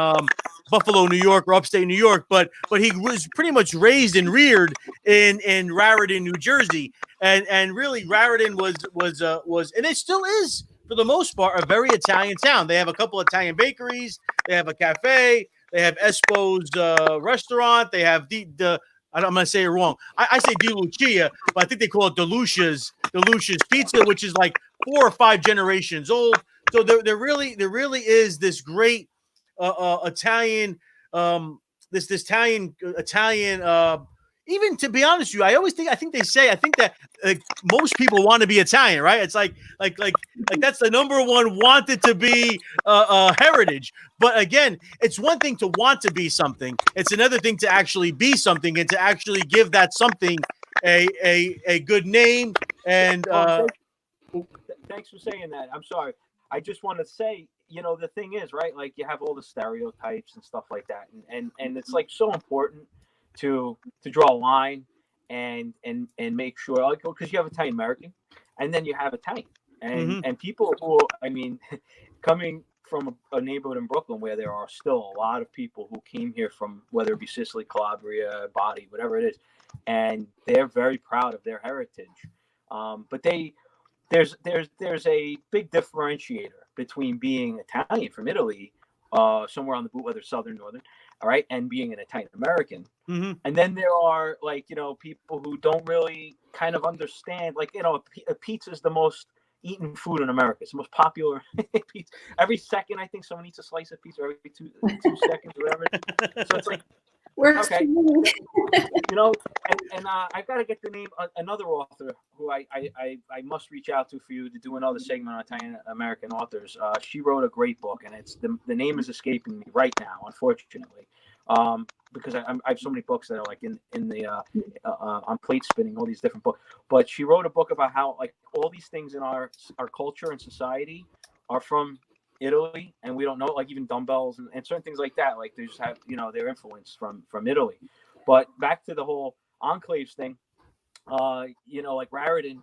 Buffalo, New York, or upstate New York, but he was pretty much raised and reared in Raritan, New Jersey, and really Raritan was and it still is for the most part a very Italian town. They have a couple of Italian bakeries, they have a cafe, they have Espo's restaurant, they have I'm gonna say it wrong. I say Di Lucia, but I think they call it Delucia's Pizza, which is like 4 or 5 generations old. So there really is this great Italian, this Italian, even to be honest with you, I think that most people want to be Italian, right? It's like that's the number one wanted to be heritage. But again, it's one thing to want to be something. It's another thing to actually be something and to actually give that something a good name. And thanks for saying that. I'm sorry. I just want to say, the thing is, right? Like you have all the stereotypes and stuff like that, and it's like so important to draw a line and make sure, like, because you have Italian American, and then you have Italian, and people who, I mean, coming from a neighborhood in Brooklyn where there are still a lot of people who came here from whether it be Sicily, Calabria, Bari, whatever it is, and they're very proud of their heritage, but there's a big differentiator between being Italian from Italy, somewhere on the boot, whether southern, northern, all right, and being an Italian American. And then there are people who don't really kind of understand, like, a pizza is the most eaten food in America. It's the most popular pizza. Every second, I think someone eats a slice of pizza, every two seconds, or whatever. So it's like, works okay, for me. and I've got to get the name another author who I must reach out to for you to do another segment on Italian American authors. She wrote a great book, and it's the name is escaping me right now, unfortunately, because I have so many books that are like in the on plate spinning, all these different books. But she wrote a book about how like all these things in our culture and society are from Italy, and we don't know, like even dumbbells and certain things like that, like they just have their influence from Italy. But back to the whole enclaves thing, like Raritan,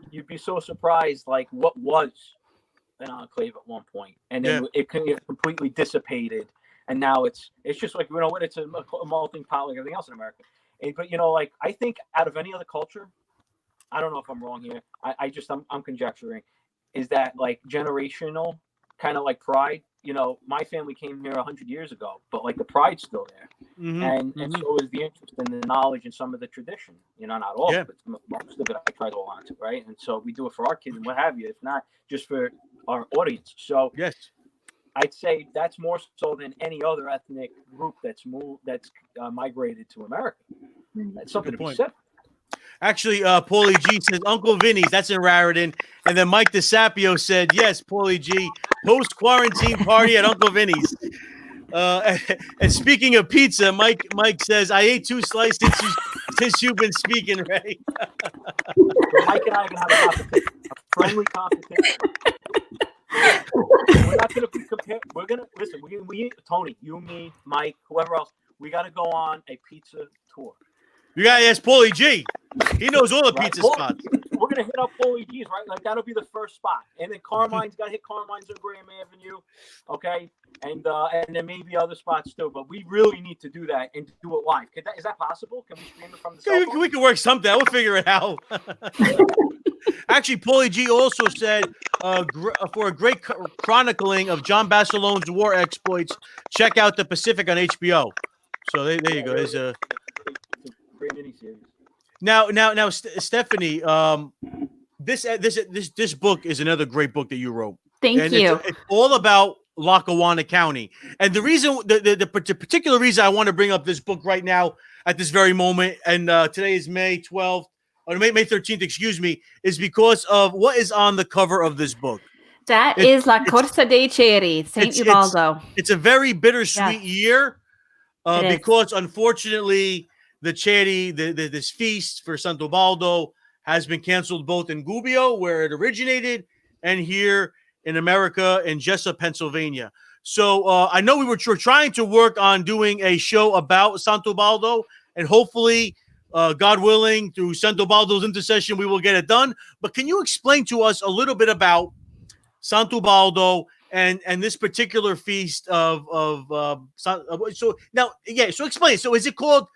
you'd be so surprised like what was an enclave at one point, and then it can get completely dissipated, and now it's just like it's a melting pot like everything else in America. But like I think out of any other culture, I don't know if I'm wrong here, I'm conjecturing, is that like generational kind of like pride. My family came here 100 years ago, but like the pride's still there, and so is the interest and the knowledge and some of the tradition. Not all of it, but most of it I try to hold on to, right? And so we do it for our kids and what have you, if not just for our audience. So yes, I'd say that's more so than any other ethnic group that's migrated to America. That's something to be said. Actually, Paulie G says Uncle Vinny's. That's in Raritan. And then Mike DeSapio said, yes, Paulie G, post-quarantine party at Uncle Vinny's. And speaking of pizza, Mike says, I ate 2 slices since you've been speaking, Ray. So Mike and I are going to have a competition, a friendly competition. We're not going to be compared. We're going to, listen, we Tony, you, me, Mike, whoever else, we got to go on a pizza tour. You got to ask Paulie G. He knows all the pizza spots. We're going to hit up Paulie G's, right? Like, that'll be the first spot. And then Carmine's got to hit Carmine's on Graham Avenue, okay? And then maybe other spots too. But we really need to do that and do it live. Is that possible? Can we stream it from the cell phone? We can work something. We'll figure it out. Actually, Paulie G also said, for a great chronicling of John Bassilone's war exploits, check out The Pacific on HBO. So there you go. There's a great miniseries. Now, Stephanie, this book is another great book that you wrote. Thank you. It's all about Lackawanna County, and the reason, the particular reason I want to bring up this book right now at this very moment, and today is May 12th, or May 13th, excuse me, is because of what is on the cover of this book. That is La Corsa dei Ceri, St. Ubaldo. It's a very bittersweet year because, unfortunately, the Ceri, this feast for Santo Ubaldo, has been canceled both in Gubbio, where it originated, and here in America, in Jessup, Pennsylvania. So I know we were trying to work on doing a show about Santo Ubaldo, and hopefully, God willing, through Santo Ubaldo's intercession, we will get it done. But can you explain to us a little bit about Santo Ubaldo and this particular feast of so explain. So is it called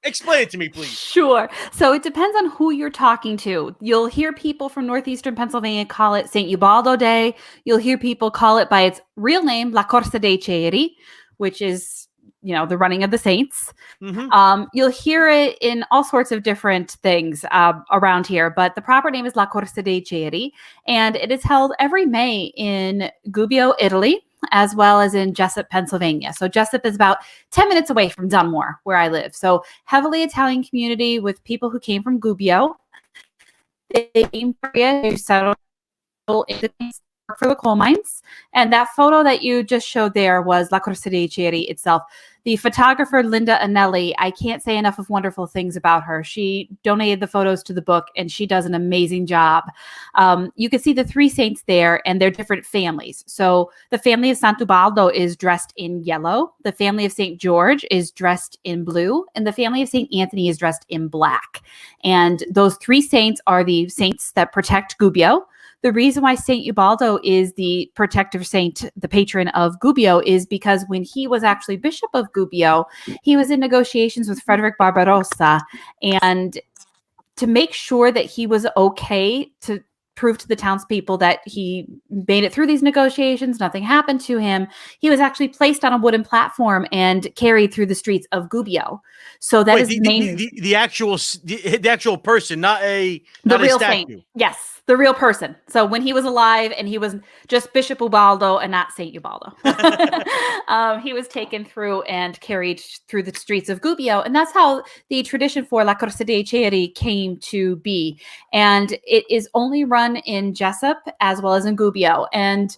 explain it to me, please. Sure. So it depends on who you're talking to. You'll hear people from northeastern Pennsylvania call it St. Ubaldo Day. You'll hear people call it by its real name, La Corsa dei Ceri, which is, the running of the saints. Mm-hmm. You'll hear it in all sorts of different things around here, but the proper name is La Corsa dei Ceri, and it is held every May in Gubbio, Italy, as well as in Jessup, Pennsylvania. So Jessup is about 10 minutes away from Dunmore, where I live. So heavily Italian community with people who came from Gubbio. They came to settle in the for the coal mines. And that photo that you just showed there was La Corsa dei Ceri itself. The photographer, Linda Anelli, I can't say enough of wonderful things about her. She donated the photos to the book, and she does an amazing job. You can see the 3 saints there, and they're different families. So the family of Santo Ubaldo is dressed in yellow. The family of St. George is dressed in blue. And the family of St. Anthony is dressed in black. And those 3 saints are the saints that protect Gubbio. The reason why St. Ubaldo is the protector saint, the patron of Gubbio, is because when he was actually bishop of Gubbio, he was in negotiations with Frederick Barbarossa. And to make sure that he was okay to prove to the townspeople that he made it through these negotiations, nothing happened to him, he was actually placed on a wooden platform and carried through the streets of Gubbio. So that is the actual person, not a real statue. Saint. Yes. The real person. So when he was alive and he was just Bishop Ubaldo and not St. Ubaldo, he was taken through and carried through the streets of Gubbio. And that's how the tradition for La Corsa dei Ceri came to be. And it is only run in Jessup as well as in Gubbio. And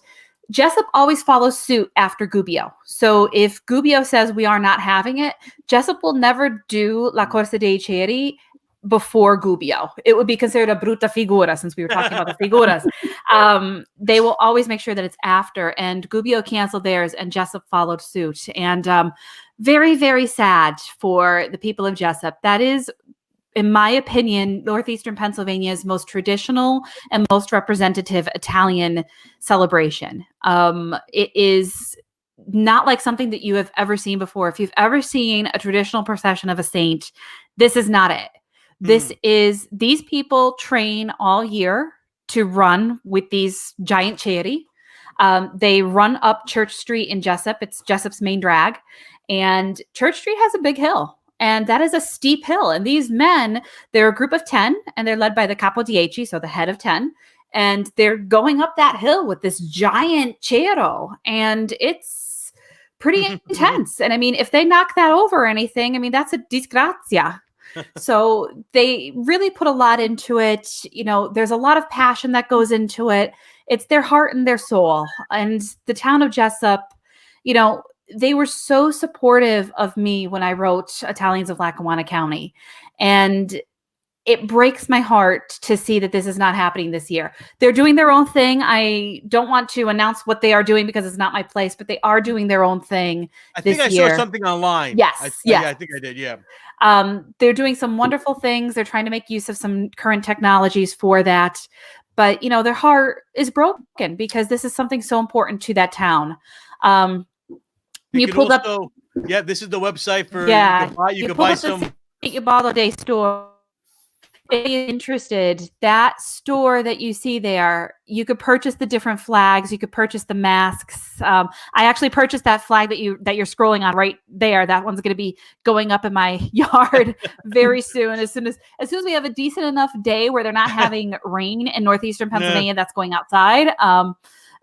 Jessup always follows suit after Gubbio. So if Gubbio says we are not having it, Jessup will never do La Corsa dei Ceri before Gubbio. It would be considered a brutta figura, since we were talking about the figuras. They will always make sure that it's after, and Gubbio canceled theirs and Jessup followed suit. And very, very sad for the people of Jessup. That is, in my opinion, northeastern Pennsylvania's most traditional and most representative Italian celebration. It is not like something that you have ever seen before. If you've ever seen a traditional procession of a saint, this is not it. These people train all year to run with these giant Ceri. They run up Church Street in Jessup. It's Jessup's main drag. And Church Street has a big hill. And that is a steep hill. And these men, they're a group of 10, and they're led by the Capo Dieci, so the head of 10. And they're going up that hill with this giant Cero. And it's pretty intense. And I mean, if they knock that over or anything, I mean, that's a disgrazia. So they really put a lot into it. You know, there's a lot of passion that goes into it. It's their heart and their soul. And the town of Jessup, you know, they were so supportive of me when I wrote Italians of Lackawanna County. And it breaks my heart to see that this is not happening this year. They're doing their own thing. I don't want to announce what they are doing because it's not my place, but they are doing their own thing this year. I think I saw something online. Yes. Yeah, I think I did. Yeah. They're doing some wonderful things. They're trying to make use of some current technologies for that. But, you know, their heart is broken because this is something so important to that town. You pulled also, up. Yeah, this is the website for. Yeah, you can buy some. Ubaldo Day store. If you're interested, that store that you see there, you could purchase the different flags. You could purchase the masks. I actually purchased that flag that you're scrolling on right there. That one's going to be going up in my yard very soon. As soon as we have a decent enough day where they're not having rain in northeastern Pennsylvania, that's going outside.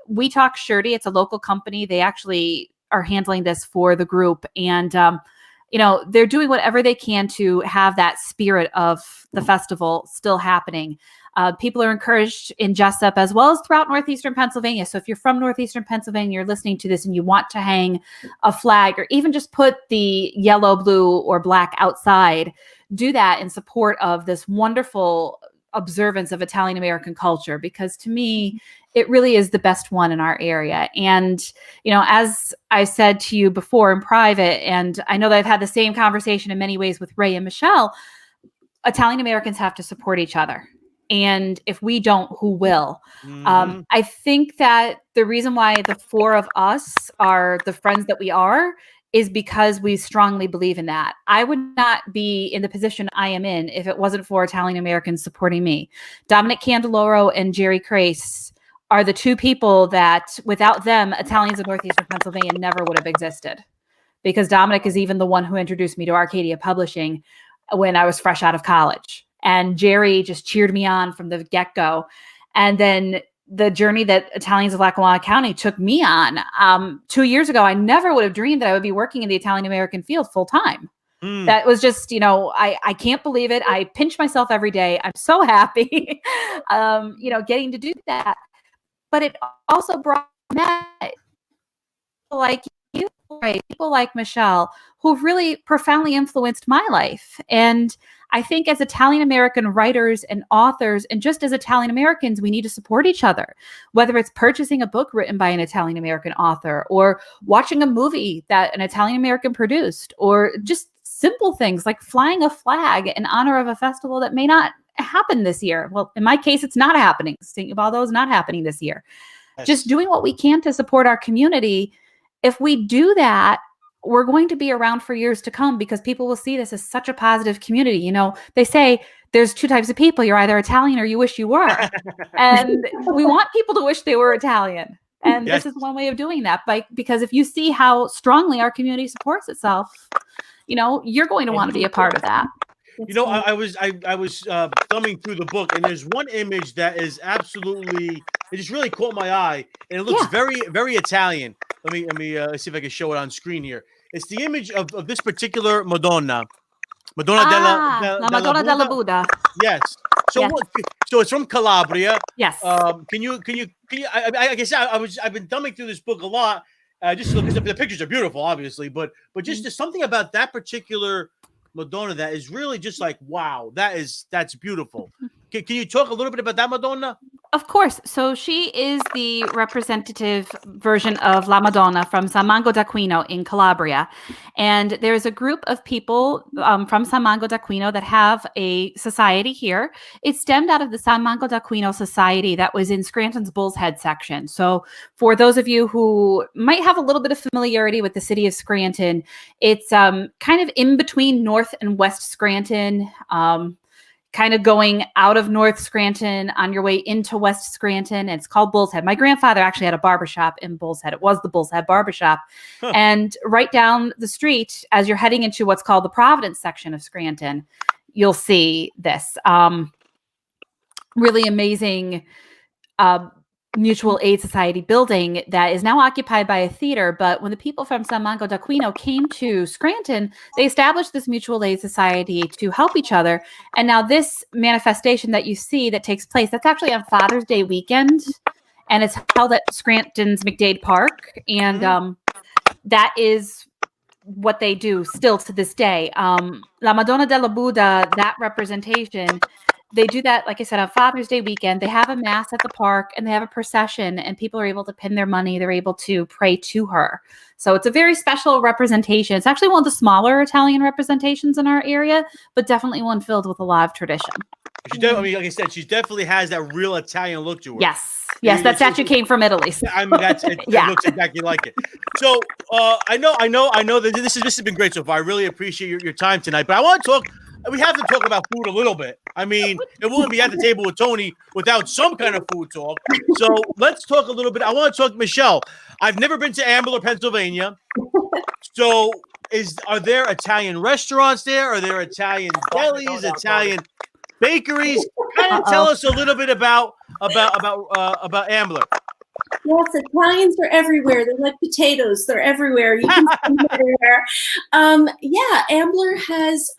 We Talk Shirty. It's a local company. They actually are handling this for the group, and you know, they're doing whatever they can to have that spirit of the festival still happening. People are encouraged in Jessup as well as throughout northeastern Pennsylvania. So if you're from northeastern Pennsylvania, you're listening to this and you want to hang a flag or even just put the yellow, blue, or black outside, do that in support of this wonderful observance of Italian American culture, because to me, it really is the best one in our area. And, you know, as I said to you before in private, and I know that I've had the same conversation in many ways with Ray and Michelle, Italian Americans have to support each other. And if we don't, who will? I think that the reason why the four of us are the friends that we are is because we strongly believe in that. I would not be in the position I am in if it wasn't for Italian Americans supporting me. Dominic Candeloro and Jerry Crace are the two people that, without them, Italians of northeastern Pennsylvania never would have existed. Because Dominic is even the one who introduced me to Arcadia Publishing when I was fresh out of college. And Jerry just cheered me on from the get-go. And then the journey that Italians of Lackawanna County took me on. 2 years ago, I never would have dreamed that I would be working in the Italian American field full time. That was just, you know, I can't believe it. I pinch myself every day. I'm so happy, you know, getting to do that. But it also brought me people like you, right? People like Michelle, who've really profoundly influenced my life. And I think as Italian American writers and authors, and just as Italian Americans, we need to support each other, whether it's purchasing a book written by an Italian American author, or watching a movie that an Italian American produced, or just simple things like flying a flag in honor of a festival that may not happen this year. Well, in my case, it's not happening. St. Ubaldo is not happening this year. Yes. Just doing what we can to support our community. If we do that, we're going to be around for years to come, because people will see this as such a positive community. You know, they say there's two types of people. You're either Italian or you wish you were. And we want people to wish they were Italian. And Yes. this is one way of doing that. Because if you see how strongly our community supports itself, you know, you're going to want to be a part of that. You know, I was thumbing through the book, and there's one image that is absolutely, it just really caught my eye, and it looks very, very Italian. Let me see if I can show it on screen here. It's the image of this particular Madonna La Madonna della Buddha. Yes. So Yes. So it's from Calabria. Yes. Can you? I guess I've been thumbing through this book a lot. Just because the pictures are beautiful, obviously, but just there's something about that particular Madonna that is really just like, wow, that's beautiful. Can you talk a little bit about that Madonna? Of course. So she is the representative version of La Madonna from San Mango d'Aquino in Calabria. And there's a group of people from San Mango d'Aquino that have a society here. It stemmed out of the San Mango d'Aquino Society that was in Scranton's Bull's Head section. So for those of you who might have a little bit of familiarity with the city of Scranton, it's kind of in between North and West Scranton, kind of going out of North Scranton on your way into West Scranton. It's called Bull's Head. My grandfather actually had a barbershop in Bull's Head. It was the Bull's Head barbershop. Huh. And right down the street, as you're heading into what's called the Providence section of Scranton, you'll see this really amazing Mutual Aid Society building that is now occupied by a theater. But when the people from San Mango d'Aquino came to Scranton, they established this Mutual Aid Society to help each other. And now this manifestation that you see that takes place, that's actually on Father's Day weekend. And it's held at Scranton's McDade Park. And that is what they do still to this day. La Madonna della Buddha, that representation, they do that, like I said, on Father's Day weekend. They have a mass at the park and they have a procession, and people are able to pin their money. They're able to pray to her. So it's a very special representation. It's actually one of the smaller Italian representations in our area, but definitely one filled with a lot of tradition. I mean, like I said, she definitely has that real Italian look to her. Yes, that statue came from Italy. So. I mean, it looks exactly like it. So I know that this has been great so far. I really appreciate your time tonight, but I want to talk. We have to talk about food a little bit. I mean, it wouldn't be at the table with Tony without some kind of food talk. So let's talk a little bit. I want to talk, Michelle. I've never been to Ambler, Pennsylvania. So are there Italian restaurants there? Are there Italian delis, Italian bakeries? Kind of tell us a little bit about Ambler. Yes, Italians are everywhere. They're like potatoes. They're everywhere. You can see them everywhere. Yeah, Ambler has.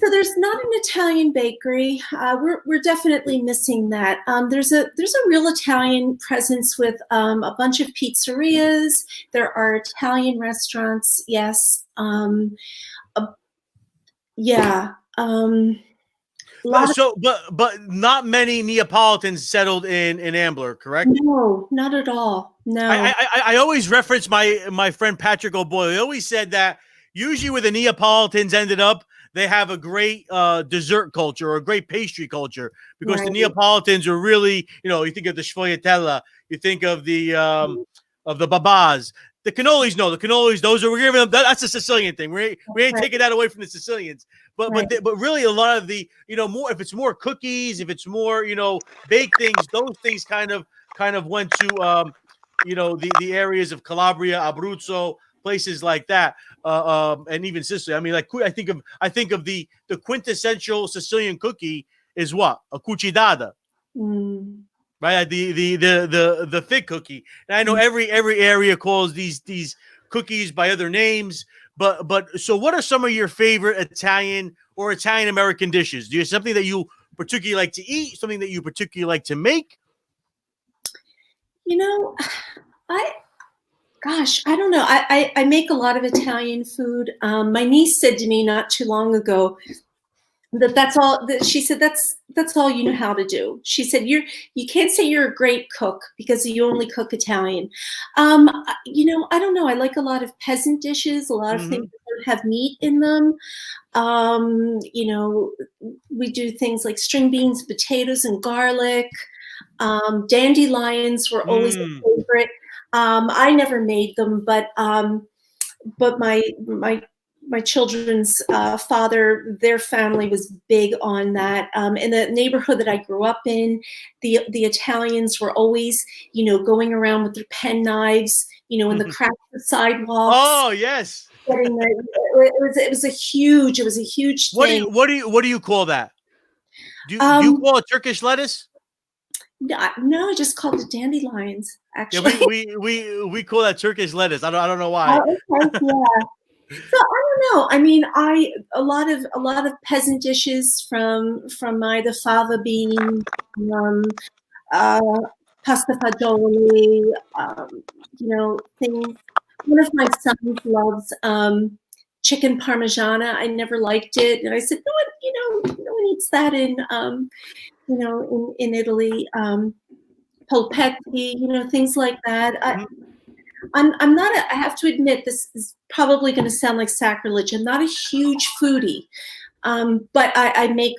So there's not an Italian bakery. We're definitely missing that. There's a real Italian presence with a bunch of pizzerias. There are Italian restaurants. Yes. Yeah. But not many Neapolitans settled in Ambler, correct? No, not at all. No. I always reference my friend Patrick O'Boyle. He always said that usually where the Neapolitans ended up, they have a great dessert culture or a great pastry culture, because the Neapolitans are really, you think of the sfogliatella, you think of the babas. The cannolis, those are, we're giving them, that's a Sicilian thing. We ain't taking that away from the Sicilians. But really a lot of the, more, if it's more cookies, if it's more, baked things, those things kind of went to, the areas of Calabria, Abruzzo, places like that, and even Sicily. I mean, like I think of the quintessential Sicilian cookie is what? A cucinata. Right, the fig cookie. And I know every area calls these cookies by other names, but so what are some of your favorite Italian or Italian American dishes? Do you have something that you particularly like to eat, something that you particularly like to make? I don't know. I make a lot of Italian food. My niece said to me not too long ago that's all. She said that's all you know how to do. She said you can't say you're a great cook because you only cook Italian. I don't know. I like a lot of peasant dishes, a lot of things that don't have meat in them. We do things like string beans, potatoes, and garlic. Dandelions were always a favorite. I never made them, but my children's father, their family was big on that. In the neighborhood that I grew up in, the Italians were always, going around with their pen knives, in the cracks of sidewalks. Oh yes. It was a huge thing. What do you call that? Do you call it Turkish lettuce? No, I just called it dandelions. Actually, yeah, we call that Turkish lettuce. I don't know why. Okay, yeah. So I don't know. I mean, a lot of peasant dishes from my fava bean, pasta fagioli, things. One of my sons loves chicken parmigiana. I never liked it, and I said, no one eats that in Italy. Polpetti, things like that. I'm not. I have to admit, this is probably going to sound like sacrilege. I'm not a huge foodie, but I make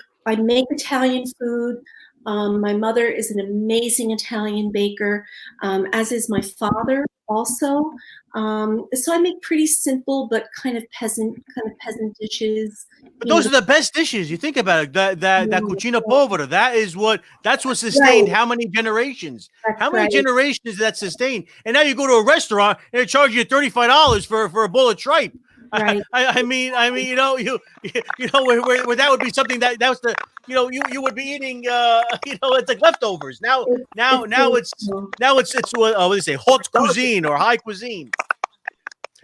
Italian food. My mother is an amazing Italian baker, as is my father also. So I make pretty simple but kind of peasant dishes. But those are the best dishes. You think about it. That cucina povera. That's what sustained how many generations? How many generations that sustained? And now you go to a restaurant and they charge you $35 for a bowl of tripe. Right. I mean, you know, where that would be something that was the, you know, you would be eating, you know, it's like leftovers. Now it's what do they say, haute cuisine or high cuisine.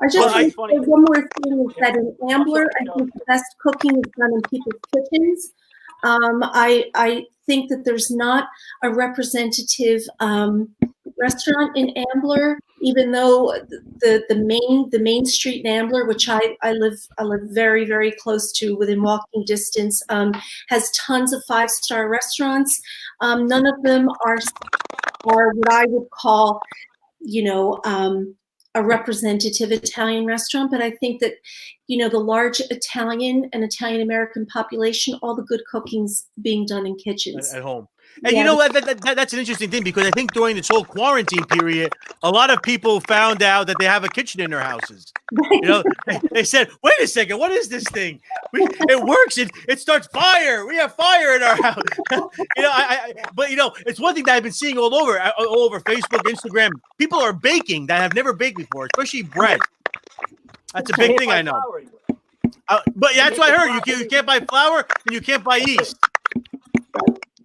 I just Well, think funny. one more thing is that in Ambler, I think the best cooking is done in people's kitchens. I think that there's not a representative restaurant in Ambler, even though the main street in Ambler, which I live very, very close to, within walking distance, has tons of 5-star restaurants. None of them are what I would call, you know, a representative Italian restaurant, but I think that, you know, the large Italian and Italian American population, all the good cooking's being done in kitchens. At home. And you know what? That's an interesting thing, because I think during this whole quarantine period, a lot of people found out that they have a kitchen in their houses. You know, they said, "Wait a second, what is this thing? It works. It starts fire. We have fire in our house." You know, but you know, it's one thing that I've been seeing all over Facebook, Instagram. People are baking that have never baked before, especially bread. That's a big thing, I know. But yeah, that's what I heard. You can't buy flour and you can't buy yeast.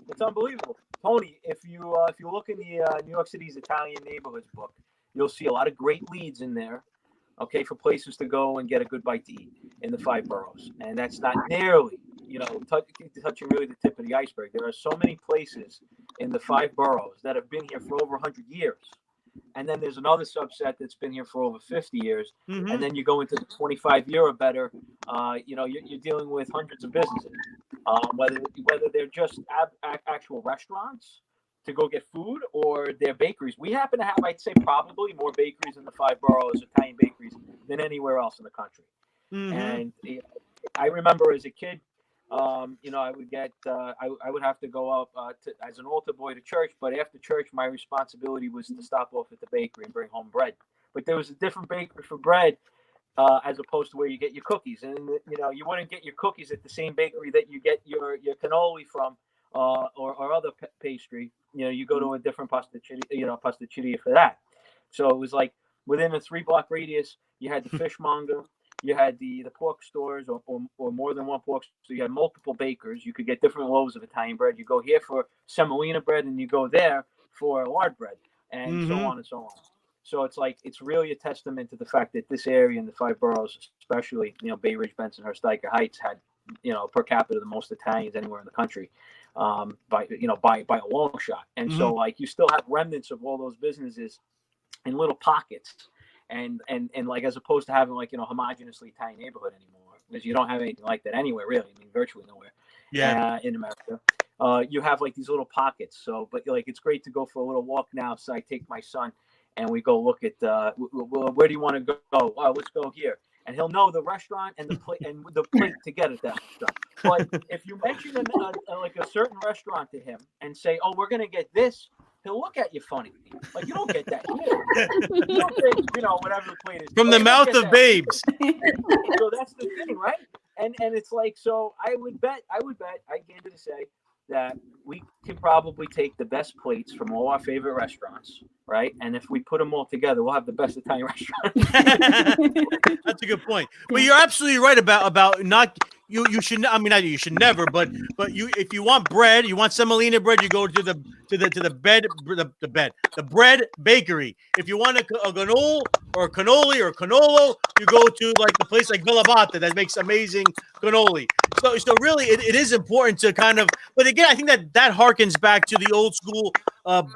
It's unbelievable, Tony. If you look in the New York City's Italian neighborhoods book, you'll see a lot of great leads in there. Okay, for places to go and get a good bite to eat in the 5 boroughs, and that's not nearly, you know, touching really the tip of the iceberg. There are so many places in the 5 boroughs that have been here for over 100 years. And then there's another subset that's been here for over 50 years. Mm-hmm. And then you go into the 25-year or better, you know, you're dealing with hundreds of businesses, whether they're just actual restaurants to go get food or they're bakeries. We happen to have, I'd say, probably more bakeries in the 5 boroughs, Italian bakeries, than anywhere else in the country. Mm-hmm. And you know, I remember as a kid, you know, I would get, I would have to go up as an altar boy to church, but after church, my responsibility was to stop off at the bakery and bring home bread. But there was a different bakery for bread, as opposed to where you get your cookies. And, you know, you wouldn't get your cookies at the same bakery that you get your cannoli from, or other pastry. You know, you go to a different pasticceria for that. So it was like within a 3-block radius, you had the fishmonger. You had the pork stores, or more than one pork store. So you had multiple bakers. You could get different loaves of Italian bread. You go here for semolina bread, and you go there for lard bread, and so on and so on. So it's like, it's really a testament to the fact that this area in the 5 boroughs, especially, you know, Bay Ridge, Bensonhurst, Dyker Heights, had, you know, per capita the most Italians anywhere in the country, by a long shot. And so like, you still have remnants of all those businesses in little pockets. And like, as opposed to having, like, you know, homogeneously Italian neighborhood anymore, because you don't have anything like that anywhere, really. I mean, virtually nowhere. Yeah. In America, you have like these little pockets. So, but like, it's great to go for a little walk now. So I take my son, and we go look at where do you want to go? Oh, let's go here, and he'll know the restaurant and the plate to get at that restaurant. But if you mention like a certain restaurant to him and say, "Oh, we're gonna get this," he'll look at you funny. Like, you don't get that. You don't get, you know, whatever the plate is. From the mouth of babes. So that's the thing, right? And it's like, so I came to say that we can probably take the best plates from all our favorite restaurants, right? And if we put them all together, we'll have the best Italian restaurant. That's a good point. But you're absolutely right about not. You should. I mean, not you should never. But you, if you want bread, you want semolina bread, you go to the bread bakery. If you want a cannoli or cannolo, you go to like the place like Villa Botta that makes amazing cannoli. So really, it is important to kind of. But again, I think that harkens back to the old school,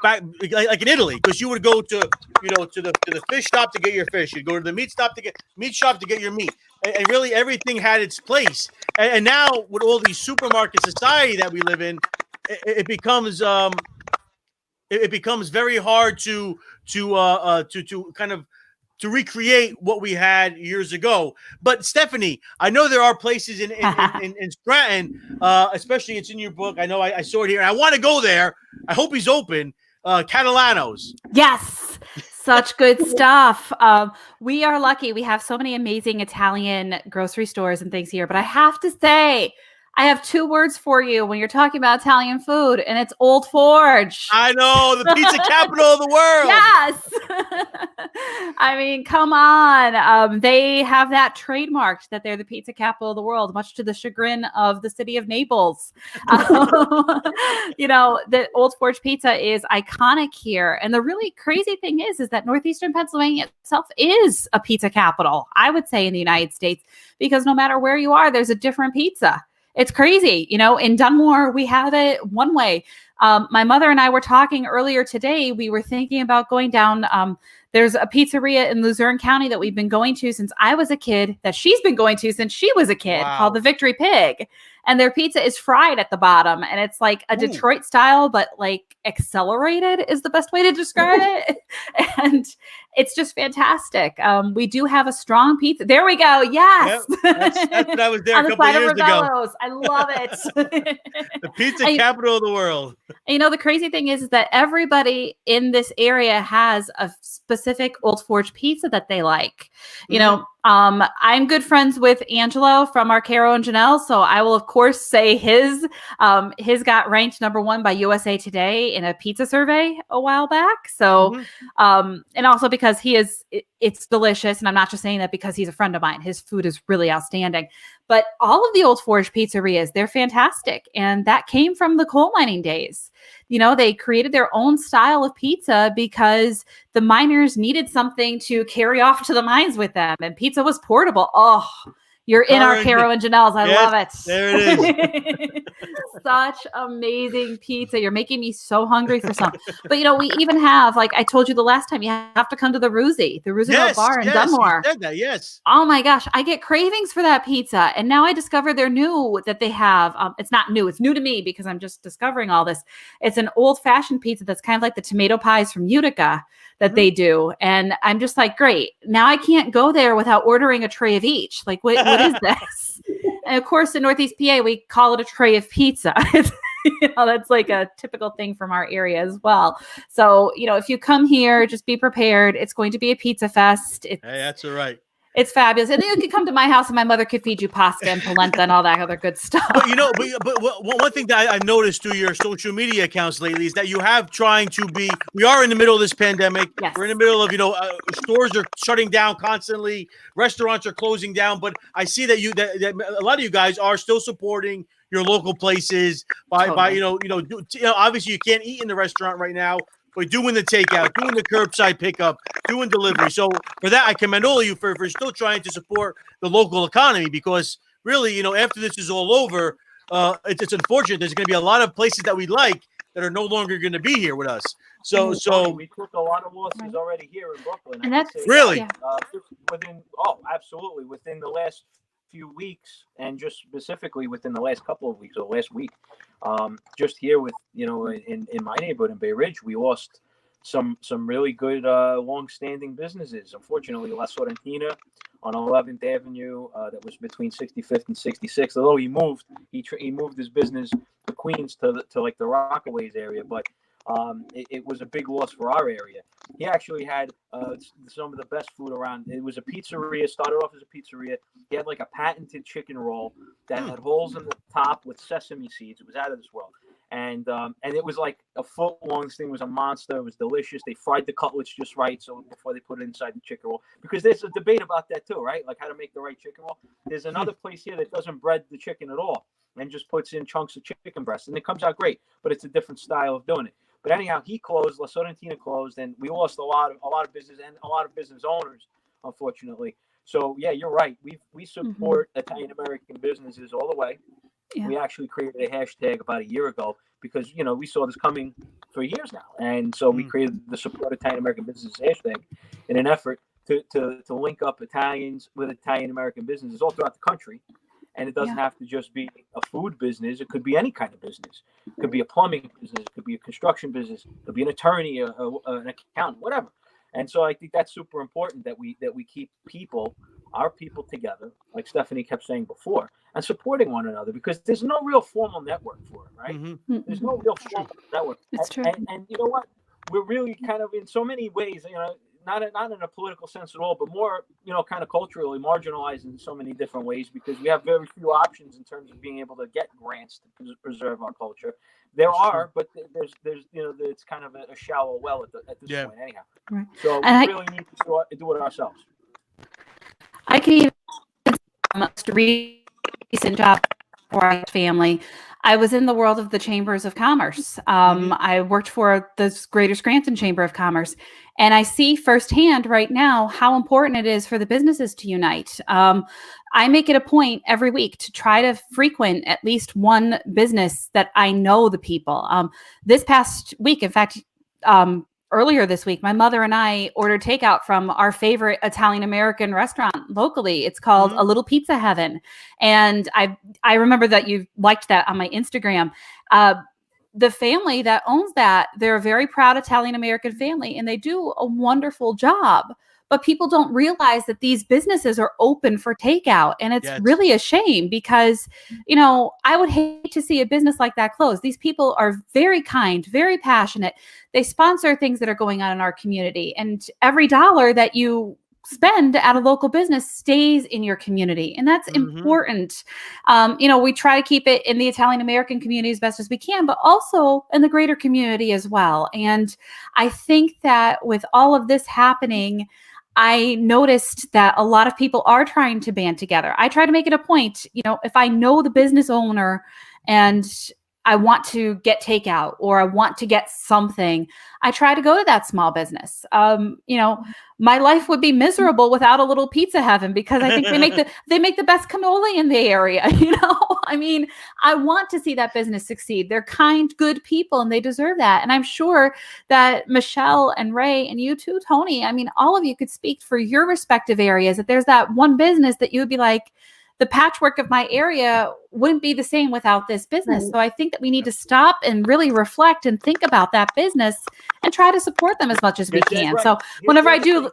back like in Italy, because you would go to the fish shop to get your fish. You'd go to the meat shop to get your meat. And really, everything had its place. And now, with all these supermarket society that we live in, it becomes very hard to kind of to recreate what we had years ago. But Stephanie, I know there are places in Stratton, especially it's in your book. I know I saw it here, and I want to go there. I hope he's open. Catalano's. Yes. Such good stuff. We are lucky. We have so many amazing Italian grocery stores and things here. But I have to say, I have 2 words for you when you're talking about Italian food, and it's Old Forge. I know, the pizza capital of the world. Yes. I mean, come on. They have that trademarked that they're the pizza capital of the world, much to the chagrin of the city of Naples. The Old Forge pizza is iconic here. And the really crazy thing is that Northeastern Pennsylvania itself is a pizza capital, I would say, in the United States, because no matter where you are, there's a different pizza. It's crazy. In Dunmore, we have it one way. My mother and I were talking earlier today. We were thinking about going down. There's a pizzeria in Luzerne County that we've been going to since I was a kid, that she's been going to since she was a kid, called the Victory Pig. And their pizza is fried at the bottom. And it's like a Detroit style, but like accelerated is the best way to describe it. And it's just fantastic. We do have a strong pizza. There we go. Yes. Yep. That's what I was there on a the couple side of years of ago. Ravello's. I love it. The pizza capital of the world. The crazy thing is that everybody in this area has a specific Old Forge pizza that they like. I'm good friends with Angelo from Arcaro and Janelle, so I will of course say his got ranked #1 by USA Today in a pizza survey a while back. So, and also because it's delicious, and I'm not just saying that because he's a friend of mine. His food is really outstanding. But all of the Old Forge pizzerias, they're fantastic, and that came from the coal mining days. They created their own style of pizza because the miners needed something to carry off to the mines with them, and pizza was portable. Oh, you're in Arcaro and Janelle's. I love it. There it is. Such amazing pizza. You're making me so hungry for some. But we even have, like I told you the last time, you have to come to the Ruzzi bar in Dunmore. You said that, yes. Oh my gosh, I get cravings for that pizza. And now I discovered they're new, that they have. It's not new. It's new to me because I'm just discovering all this. It's an old-fashioned pizza that's kind of like the tomato pies from Utica that they do. And I'm just like, great. Now I can't go there without ordering a tray of each. Like, what is this? And of course, in Northeast PA, we call it a tray of pizza. That's like a typical thing from our area as well. So, if you come here, just be prepared. It's going to be a pizza fest. Hey, that's all right. It's fabulous. And then you could come to my house and my mother could feed you pasta and polenta and all that other good stuff. But one thing that I've noticed through your social media accounts lately is that you have we are in the middle of this pandemic. Yes. We're in the middle of, stores are shutting down constantly. Restaurants are closing down. But I see that that a lot of you guys are still supporting your local places by obviously you can't eat in the restaurant right now. We're doing the takeout, doing the curbside pickup, doing delivery. So for that, I commend all of you for still trying to support the local economy, because really, after this is all over, it's unfortunate. There's going to be a lot of places that we like that are no longer going to be here with us. So we took a lot of losses already here in Brooklyn. And that's really absolutely within the last few weeks, and just specifically within the last couple of weeks or last week. Just here with, in my neighborhood in Bay Ridge, we lost some really good long-standing businesses. Unfortunately, La Sorrentina on 11th Avenue, that was between 65th and 66th. Although he moved his business to Queens to like the Rockaways area, but it was a big loss for our area. He actually had some of the best food around. It was a pizzeria, started off as a pizzeria. He had like a patented chicken roll that had holes in the top with sesame seeds. It was out of this world. And it was like a foot long. This thing was a monster. It was delicious. They fried the cutlets just right, so before they put it inside the chicken roll. Because there's a debate about that too, right? Like how to make the right chicken roll. There's another place here that doesn't bread the chicken at all and just puts in chunks of chicken breast, and it comes out great. But it's a different style of doing it. But anyhow, he closed. La Sorrentina closed, and we lost a lot of business and a lot of business owners, unfortunately. So yeah, you're right. We support Italian American businesses all the way. Yeah. We actually created a hashtag about a year ago because we saw this coming for years now, and so we created the Support Italian American Businesses hashtag in an effort to link up Italians with Italian American businesses all throughout the country. And it doesn't have to just be a food business. It could be any kind of business. It could be a plumbing business. It could be a construction business. It could be an attorney, an accountant, whatever. And so I think that's super important that we keep our people together, like Stephanie kept saying before, and supporting one another, because there's no real formal network for it, right? Mm-hmm. There's no real formal network. It's true. And you know what? We're really kind of in so many ways, not in a political sense at all, but more, kind of culturally marginalized in so many different ways, because we have very few options in terms of being able to get grants to preserve our culture. There are, but there's it's kind of a shallow well at this point anyhow. Right. So And we really need to do it ourselves. I can even most recent job for my family. I was in the world of the chambers of commerce. I worked for the Greater Scranton Chamber of Commerce, and I see firsthand right now how important it is for the businesses to unite. I make it a point every week to try to frequent at least one business that I know the people. This past week, in fact, earlier this week, my mother and I ordered takeout from our favorite Italian-American restaurant locally. It's called A Little Pizza Heaven. And I remember that you liked that on my Instagram. The family that owns that, they're a very proud Italian-American family, and they do a wonderful job. But people don't realize that these businesses are open for takeout. And it's really a shame because, I would hate to see a business like that close. These people are very kind, very passionate. They sponsor things that are going on in our community. And every dollar that you spend at a local business stays in your community. And that's important. We try to keep it in the Italian-American community as best as we can, but also in the greater community as well. And I think that with all of this happening, I noticed that a lot of people are trying to band together. I try to make it a point, if I know the business owner and I want to get takeout or I want to get something, I try to go to that small business. My life would be miserable without a Little Pizza Heaven because I think they make the best cannoli in the area. I want to see that business succeed. They're kind, good people, and they deserve that. And I'm sure that Michelle and Ray and you too, Tony, all of you could speak for your respective areas. That there's that one business that you would be like, the patchwork of my area wouldn't be the same without this business. So I think that we need to stop and really reflect and think about that business and try to support them as much as we can. So whenever I do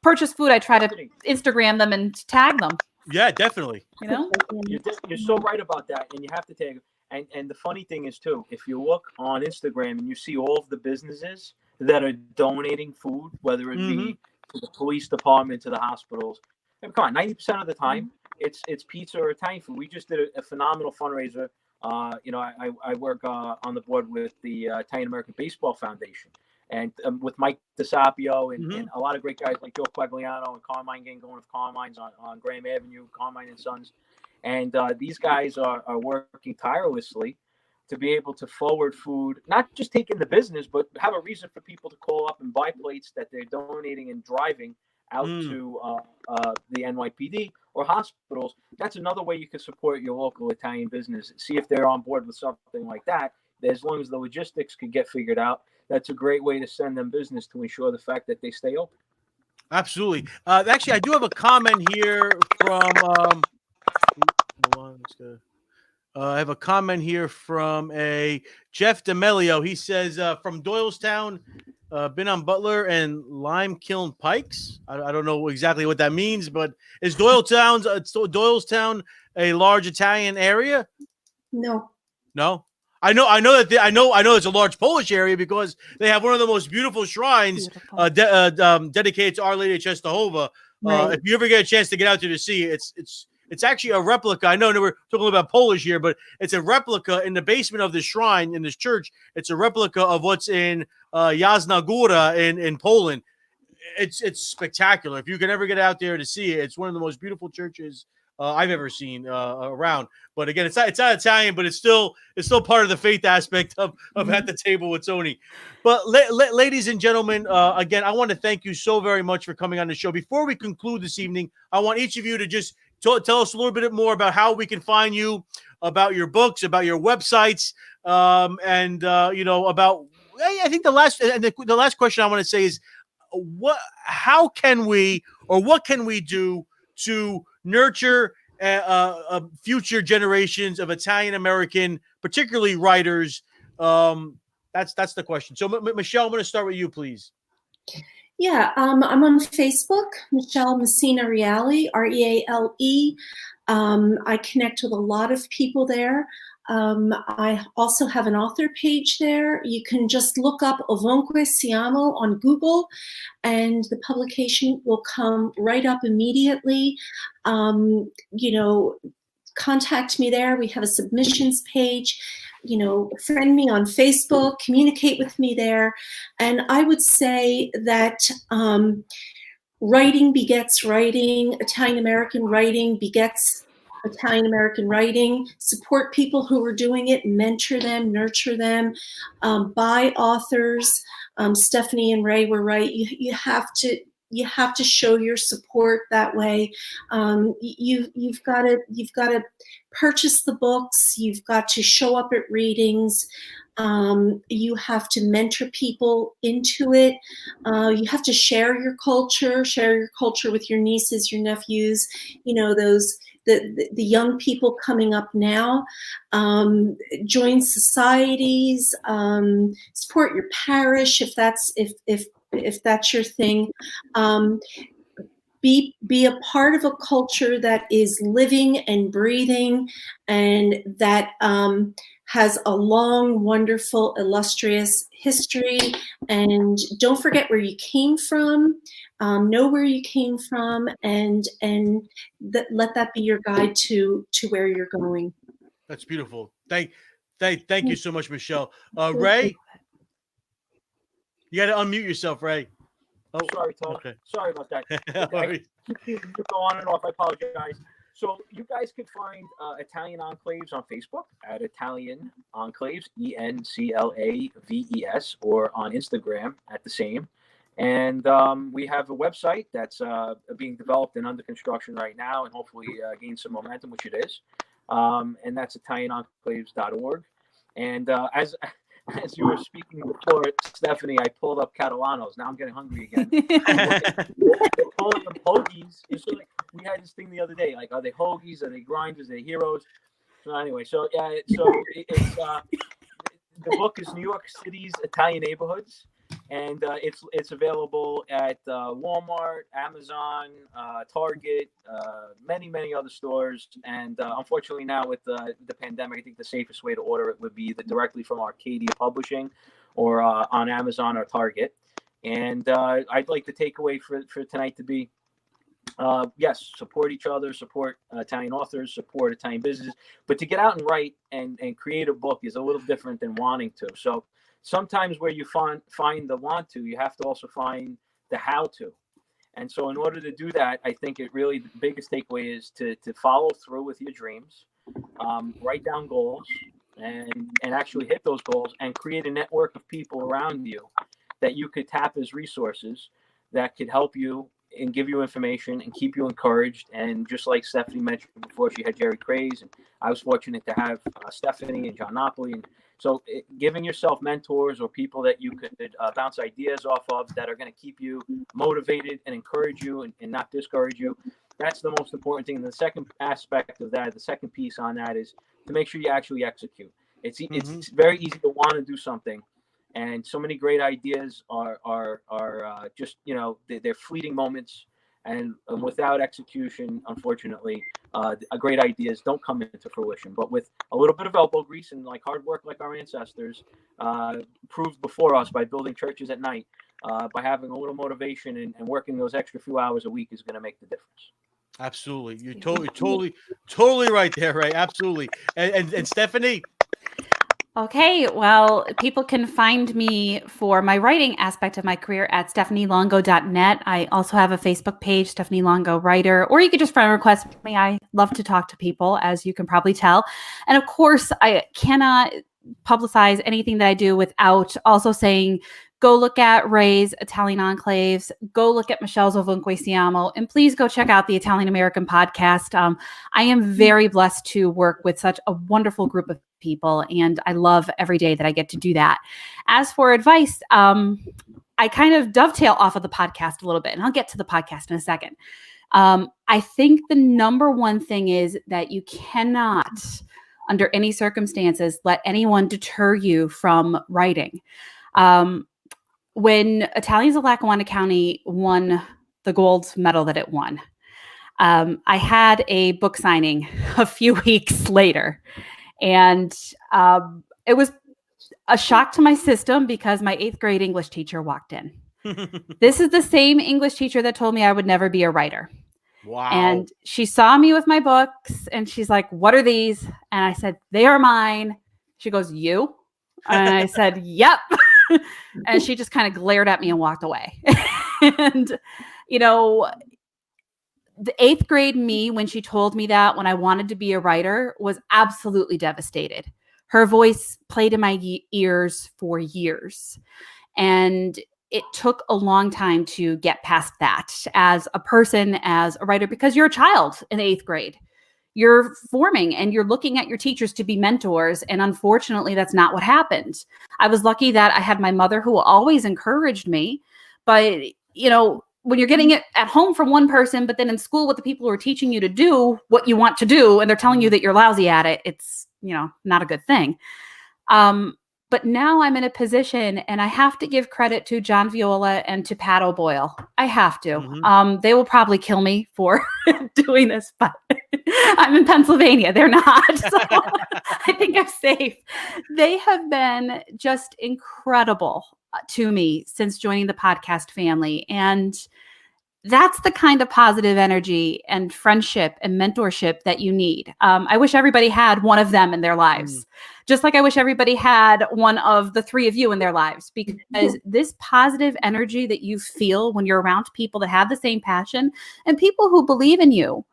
purchase food, I try to Instagram them and tag them. Yeah, definitely. You're so right about that. And you have to tag them. And the funny thing is too, if you look on Instagram and you see all of the businesses that are donating food, whether it be to the police department, to the hospitals, come on, 90% of the time, it's pizza or Italian food. We just did a phenomenal fundraiser. I work on the board with the Italian American Baseball Foundation, and with Mike DeSapio and a lot of great guys like Joe Quagliano and Carmine Gang going with Carmine's on Graham Avenue, Carmine and Sons. And these guys are working tirelessly to be able to forward food, not just take in the business, but have a reason for people to call up and buy plates that they're donating and driving out to the NYPD or hospitals. That's another way you can support your local Italian business. See if they're on board with something like that. As long as the logistics could get figured out, that's a great way to send them business to ensure the fact that they stay open. Absolutely. Actually, I do have a comment here from. I have a comment here from a Jeff D'Amelio. He says from Doylestown. Been on Butler and Lime Kiln Pikes. I don't know exactly what that means, but is Doylestown a large Italian area? No. I know it's a large Polish area because they have one of the most beautiful shrines dedicated to Our Lady of Czestochowa. If you ever get a chance to get out there to see it, it's actually a replica. I know we're talking about Polish here, but it's a replica in the basement of the shrine in this church. It's a replica of what's in Jasna Góra in Poland. It's spectacular. If you can ever get out there to see it, it's one of the most beautiful churches I've ever seen around. But again, it's not Italian, but it's still part of the faith aspect of At the Table with Tony. But ladies and gentlemen, again, I want to thank you so very much for coming on the show. Before we conclude this evening, I want each of you to just tell us a little bit more about how we can find you, about your books, about your websites, and about. I think the last question I want to say is, what can we do to nurture future generations of Italian American, particularly writers? That's the question. So, Michelle, I'm going to start with you, please. Yeah, I'm on Facebook, Michelle Messina Reale, Reale. I connect with a lot of people there. I also have an author page there. You can just look up Ovunque Siamo on Google, and the publication will come right up immediately. Contact me there. We have a submissions page. Friend me on Facebook, communicate with me there. And I would say that writing begets writing, Italian-American writing begets Italian-American writing. Support people who are doing it, mentor them, nurture them, buy authors. Stephanie and Ray were right. You have to show your support that way. You've got to purchase the books. You've got to show up at readings. You have to mentor people into it. You have to share your culture with your nieces, your nephews, the young people coming up now. Join societies, support your parish if that's your thing. Be a part of a culture that is living and breathing, and that has a long, wonderful, illustrious history. And don't forget where you came from. Know where you came from, and let that be your guide to where you're going. That's beautiful. Thank you so much, Michelle. Ray, you got to unmute yourself, Ray. Oh, sorry, Tom. Okay. Sorry about that. Okay. You go on and off. I apologize. So you guys could find Italian Enclaves on Facebook at Italian Enclaves, ENCLAVES, or on Instagram at the same. And we have a website that's being developed and under construction right now, and hopefully gain some momentum, which it is. And that's ItalianEnclaves.org. And as you were speaking before, Stephanie, I pulled up Catalanos. Now I'm getting hungry again. They're calling them hoagies. We had this thing the other day. Like, are they hoagies? Are they grinders? Are they heroes? So anyway, it's the book is New York City's Italian Neighborhoods, and it's available at Walmart, Amazon, Target, many other stores. And unfortunately now with the pandemic, I think the safest way to order it would be either directly from Arcadia Publishing or on Amazon or Target. And I'd like the takeaway for tonight to be, yes, support each other, support Italian authors, support Italian businesses, but to get out and write and create a book is a little different than wanting to. So sometimes where you find the want to, you have to also find the how to. And so in order to do that, I think the biggest takeaway is to follow through with your dreams, write down goals, and actually hit those goals, and create a network of people around you that you could tap as resources that could help you and give you information and keep you encouraged. And just like Stephanie mentioned before, she had Jerry Craze, and I was fortunate to have Stephanie and John Napoli. And so giving yourself mentors or people that you could bounce ideas off of that are going to keep you motivated and encourage you and not discourage you, that's the most important thing. And the second aspect of that, the second piece on that, is to make sure you actually execute. It's very easy to want to do something, and so many great ideas are just, they're fleeting moments, and without execution, unfortunately, great ideas don't come into fruition. But with a little bit of elbow grease and hard work, like our ancestors proved before us by building churches at night, by having a little motivation and working those extra few hours a week is going to make the difference. Absolutely, you're totally right there, Ray. Absolutely, and Stephanie. Okay, well, people can find me for my writing aspect of my career at stephanielongo.net. I also have a Facebook page, Stephanie Longo Writer, or you could just friend request me. I love to talk to people, as you can probably tell. And of course, I cannot publicize anything that I do without also saying, go look at Ray's Italian Enclaves, go look at Michelle's Ovunque Siamo, and please go check out the Italian American podcast. I am very blessed to work with such a wonderful group of people, and I love every day that I get to do that. As for advice, I kind of dovetail off of the podcast a little bit, and I'll get to the podcast in a second. I think the number one thing is that you cannot, under any circumstances, let anyone deter you from writing. When Italians of Lackawanna County won the gold medal that it won, I had a book signing a few weeks later. And it was a shock to my system because my 8th grade English teacher walked in. This is the same English teacher that told me I would never be a writer. Wow. And she saw me with my books and she's like, "What are these?" And I said, "They are mine." She goes, "You?" And I said, "Yep." And she just kind of glared at me and walked away. And, you know, the 8th grade me, when she told me that, when I wanted to be a writer, was absolutely devastated. Her voice played in my ears for years. And it took a long time to get past that as a person, as a writer, because you're a child in the 8th grade. You're forming and you're looking at your teachers to be mentors. And unfortunately, that's not what happened. I was lucky that I had my mother who always encouraged me. But, you know, when you're getting it at home from one person, but then in school with the people who are teaching you to do what you want to do, and they're telling you that you're lousy at it, it's, you know, not a good thing. But now I'm in a position and I have to give credit to John Viola and to Pat O'Boyle. I have to. They will probably kill me for doing this, but I'm in Pennsylvania. They're not. So I think I'm safe. They have been just incredible to me since joining the podcast family. And that's the kind of positive energy and friendship and mentorship that you need. I wish everybody had one of them in their lives, just like I wish everybody had one of the 3 of you in their lives, because this positive energy that you feel when you're around people that have the same passion and people who believe in you,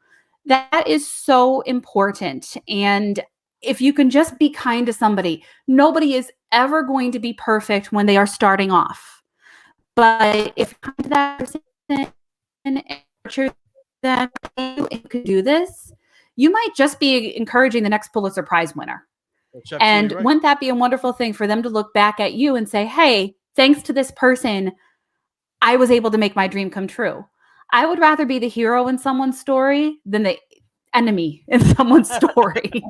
that is so important. And if you can just be kind to somebody, nobody is ever going to be perfect when they are starting off. But if you're kind to that person, and that you could do this, you might just be encouraging the next Pulitzer Prize winner. And right. Wouldn't that be a wonderful thing for them to look back at you and say, "Hey, thanks to this person, I was able to make my dream come true." I would rather be the hero in someone's story than the enemy in someone's story.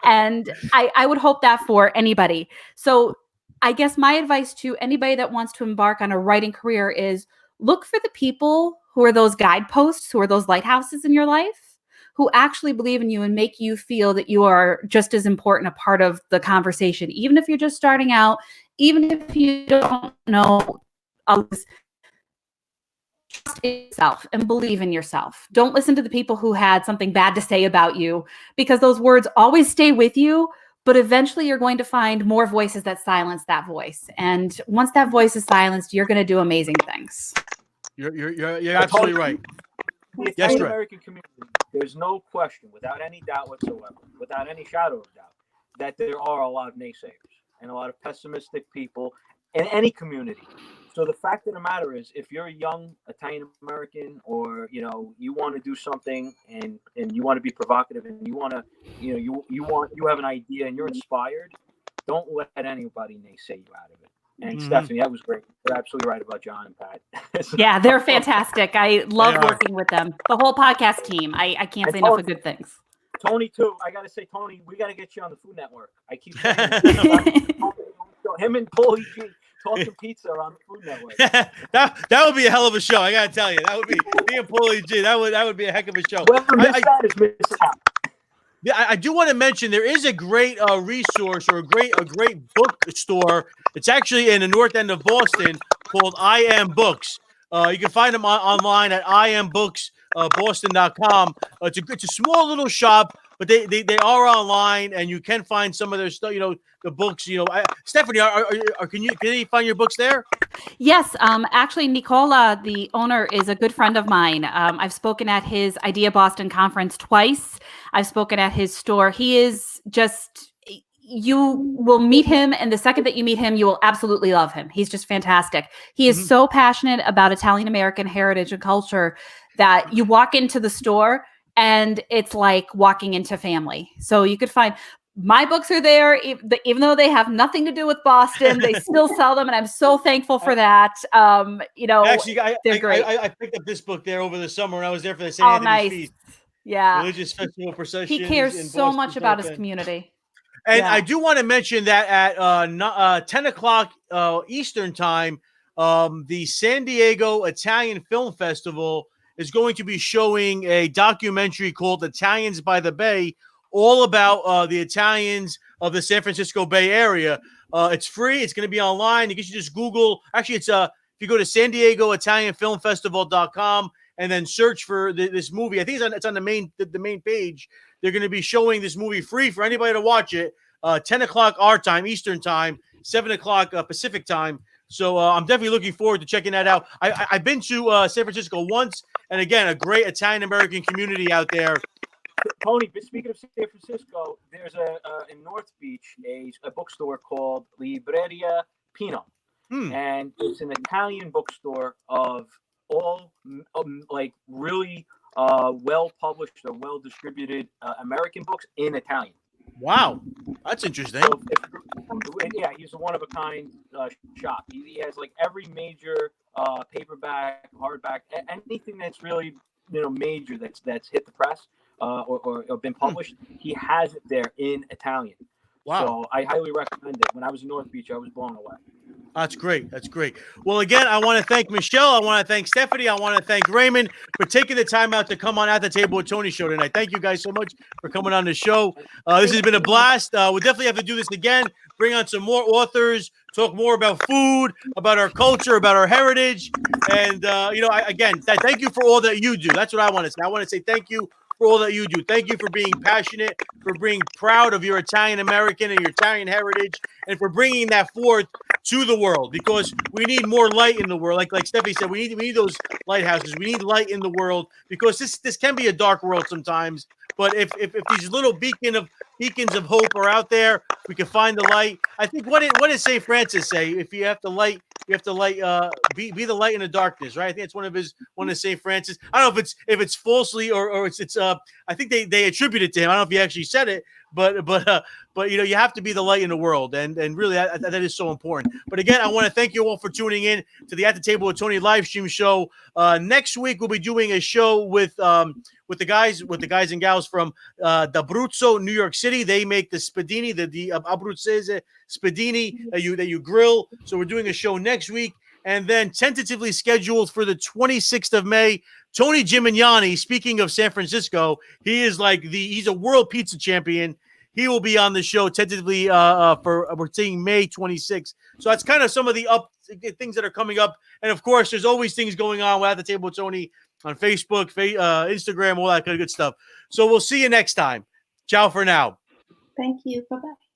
And I would hope that for anybody. So I guess my advice to anybody that wants to embark on a writing career is look for the people who are those guideposts, who are those lighthouses in your life, who actually believe in you and make you feel that you are just as important a part of the conversation. Even if you're just starting out, even if you don't know, trust in yourself and believe in yourself. Don't listen to the people who had something bad to say about you, because those words always stay with you. But eventually you're going to find more voices that silence that voice. And once that voice is silenced, you're going to do amazing things. You're absolutely right. The Italian American community, there's no question, without any doubt whatsoever, without any shadow of doubt, that there are a lot of naysayers and a lot of pessimistic people in any community. So the fact of the matter is, if you're a young Italian American, or you want to do something and you want to be provocative and you want to, you have an idea and you're inspired, don't let anybody naysay you out of it. And Stephanie, that was great. You're absolutely right about John and Pat. Yeah, they're fantastic. I love working with them. The whole podcast team. I can't say enough of good things. Tony, too. I got to say, Tony, we got to get you on the Food Network. I keep saying him and Paulie G talking pizza on the Food Network. that would be a hell of a show. I got to tell you, that would be me and Paulie G. That would be a heck of a show. Whoever missed that is missing out. Yeah, I do want to mention there is a great resource, or a great bookstore. It's actually in the north end of Boston, called I Am Books. You can find them online at iambooks.boston.com. It's a small little shop, but they are online, and you can find some of their stuff. The books. Stephanie, can you find your books there? Yes. Actually, Nicola, the owner, is a good friend of mine. I've spoken at his Idea Boston conference twice. I've spoken at his store. He is just, you will meet him, and the second that you meet him, you will absolutely love him. He's just fantastic. He is so passionate about Italian American heritage and culture that you walk into the store and it's like walking into family. So you could find my books are there, even though they have nothing to do with Boston. They still sell them, and I'm so thankful for that. Actually, they're great. I picked up this book there over the summer when I was there for the St. Anthony's Feast. Yeah, religious festival procession. He cares so much about his community. And I do want to mention that at 10 o'clock Eastern time, the San Diego Italian Film Festival is going to be showing a documentary called Italians by the Bay, all about the Italians of the San Francisco Bay Area. It's free. It's going to be online. You can just Google. Actually, it's if you go to San Diego Italian Film Festival.com and then search for this movie. I think it's on the main page. They're going to be showing this movie free for anybody to watch it. 10 o'clock our time, Eastern time, 7 o'clock Pacific time. So I'm definitely looking forward to checking that out. I've been to San Francisco once, and again, a great Italian-American community out there. Tony, but speaking of San Francisco, there's in North Beach a bookstore called Libreria Pino. And it's an Italian bookstore of all like really well-published or well-distributed American books in Italian. Wow, that's interesting. So yeah, he's a one-of-a-kind shop. He has like every major paperback, hardback, anything that's really major that's hit the press or been published. He has it there in Italian. Wow. So I highly recommend it. When I was in North Beach, I was blown away. That's great. That's great. Well, again, I want to thank Michelle. I want to thank Stephanie. I want to thank Raymond for taking the time out to come on At the Table with Tony show tonight. Thank you guys so much for coming on the show. This has been a blast. We'll definitely have to do this again, bring on some more authors, talk more about food, about our culture, about our heritage. And, again, thank you for all that you do. That's what I want to say. I want to say thank you for all that you do. Thank you for being passionate, for being proud of your Italian American and your Italian heritage, and for bringing that forth to the world, because we need more light in the world. Like Stephanie said, we need those lighthouses. We need light in the world, because this can be a dark world sometimes. But if these little beacons of hope are out there, we can find the light. I think what did St. Francis say? If you have to light, be the light in the darkness, right? I think it's one of St. Francis. I don't know if it's falsely or it's I think they attribute it to him. I don't know if he actually said it, but you have to be the light in the world, and really that is so important. But again, I want to thank you all for tuning in to the At the Table with Tony live stream show. Next week we'll be doing a show with the guys and gals from d'Abruzzo, New York City. They make the spadini, the Abruzzese spadini that you grill. So we're doing a show next week, and then tentatively scheduled for the 26th of May. Tony Gimignani, speaking of San Francisco, he's a world pizza champion. He will be on the show tentatively we're seeing May 26th. So that's kind of some of the things that are coming up. And of course, there's always things going on at the Table with Tony on Facebook, Instagram, all that kind of good stuff. So we'll see you next time. Ciao for now. Thank you. Bye-bye.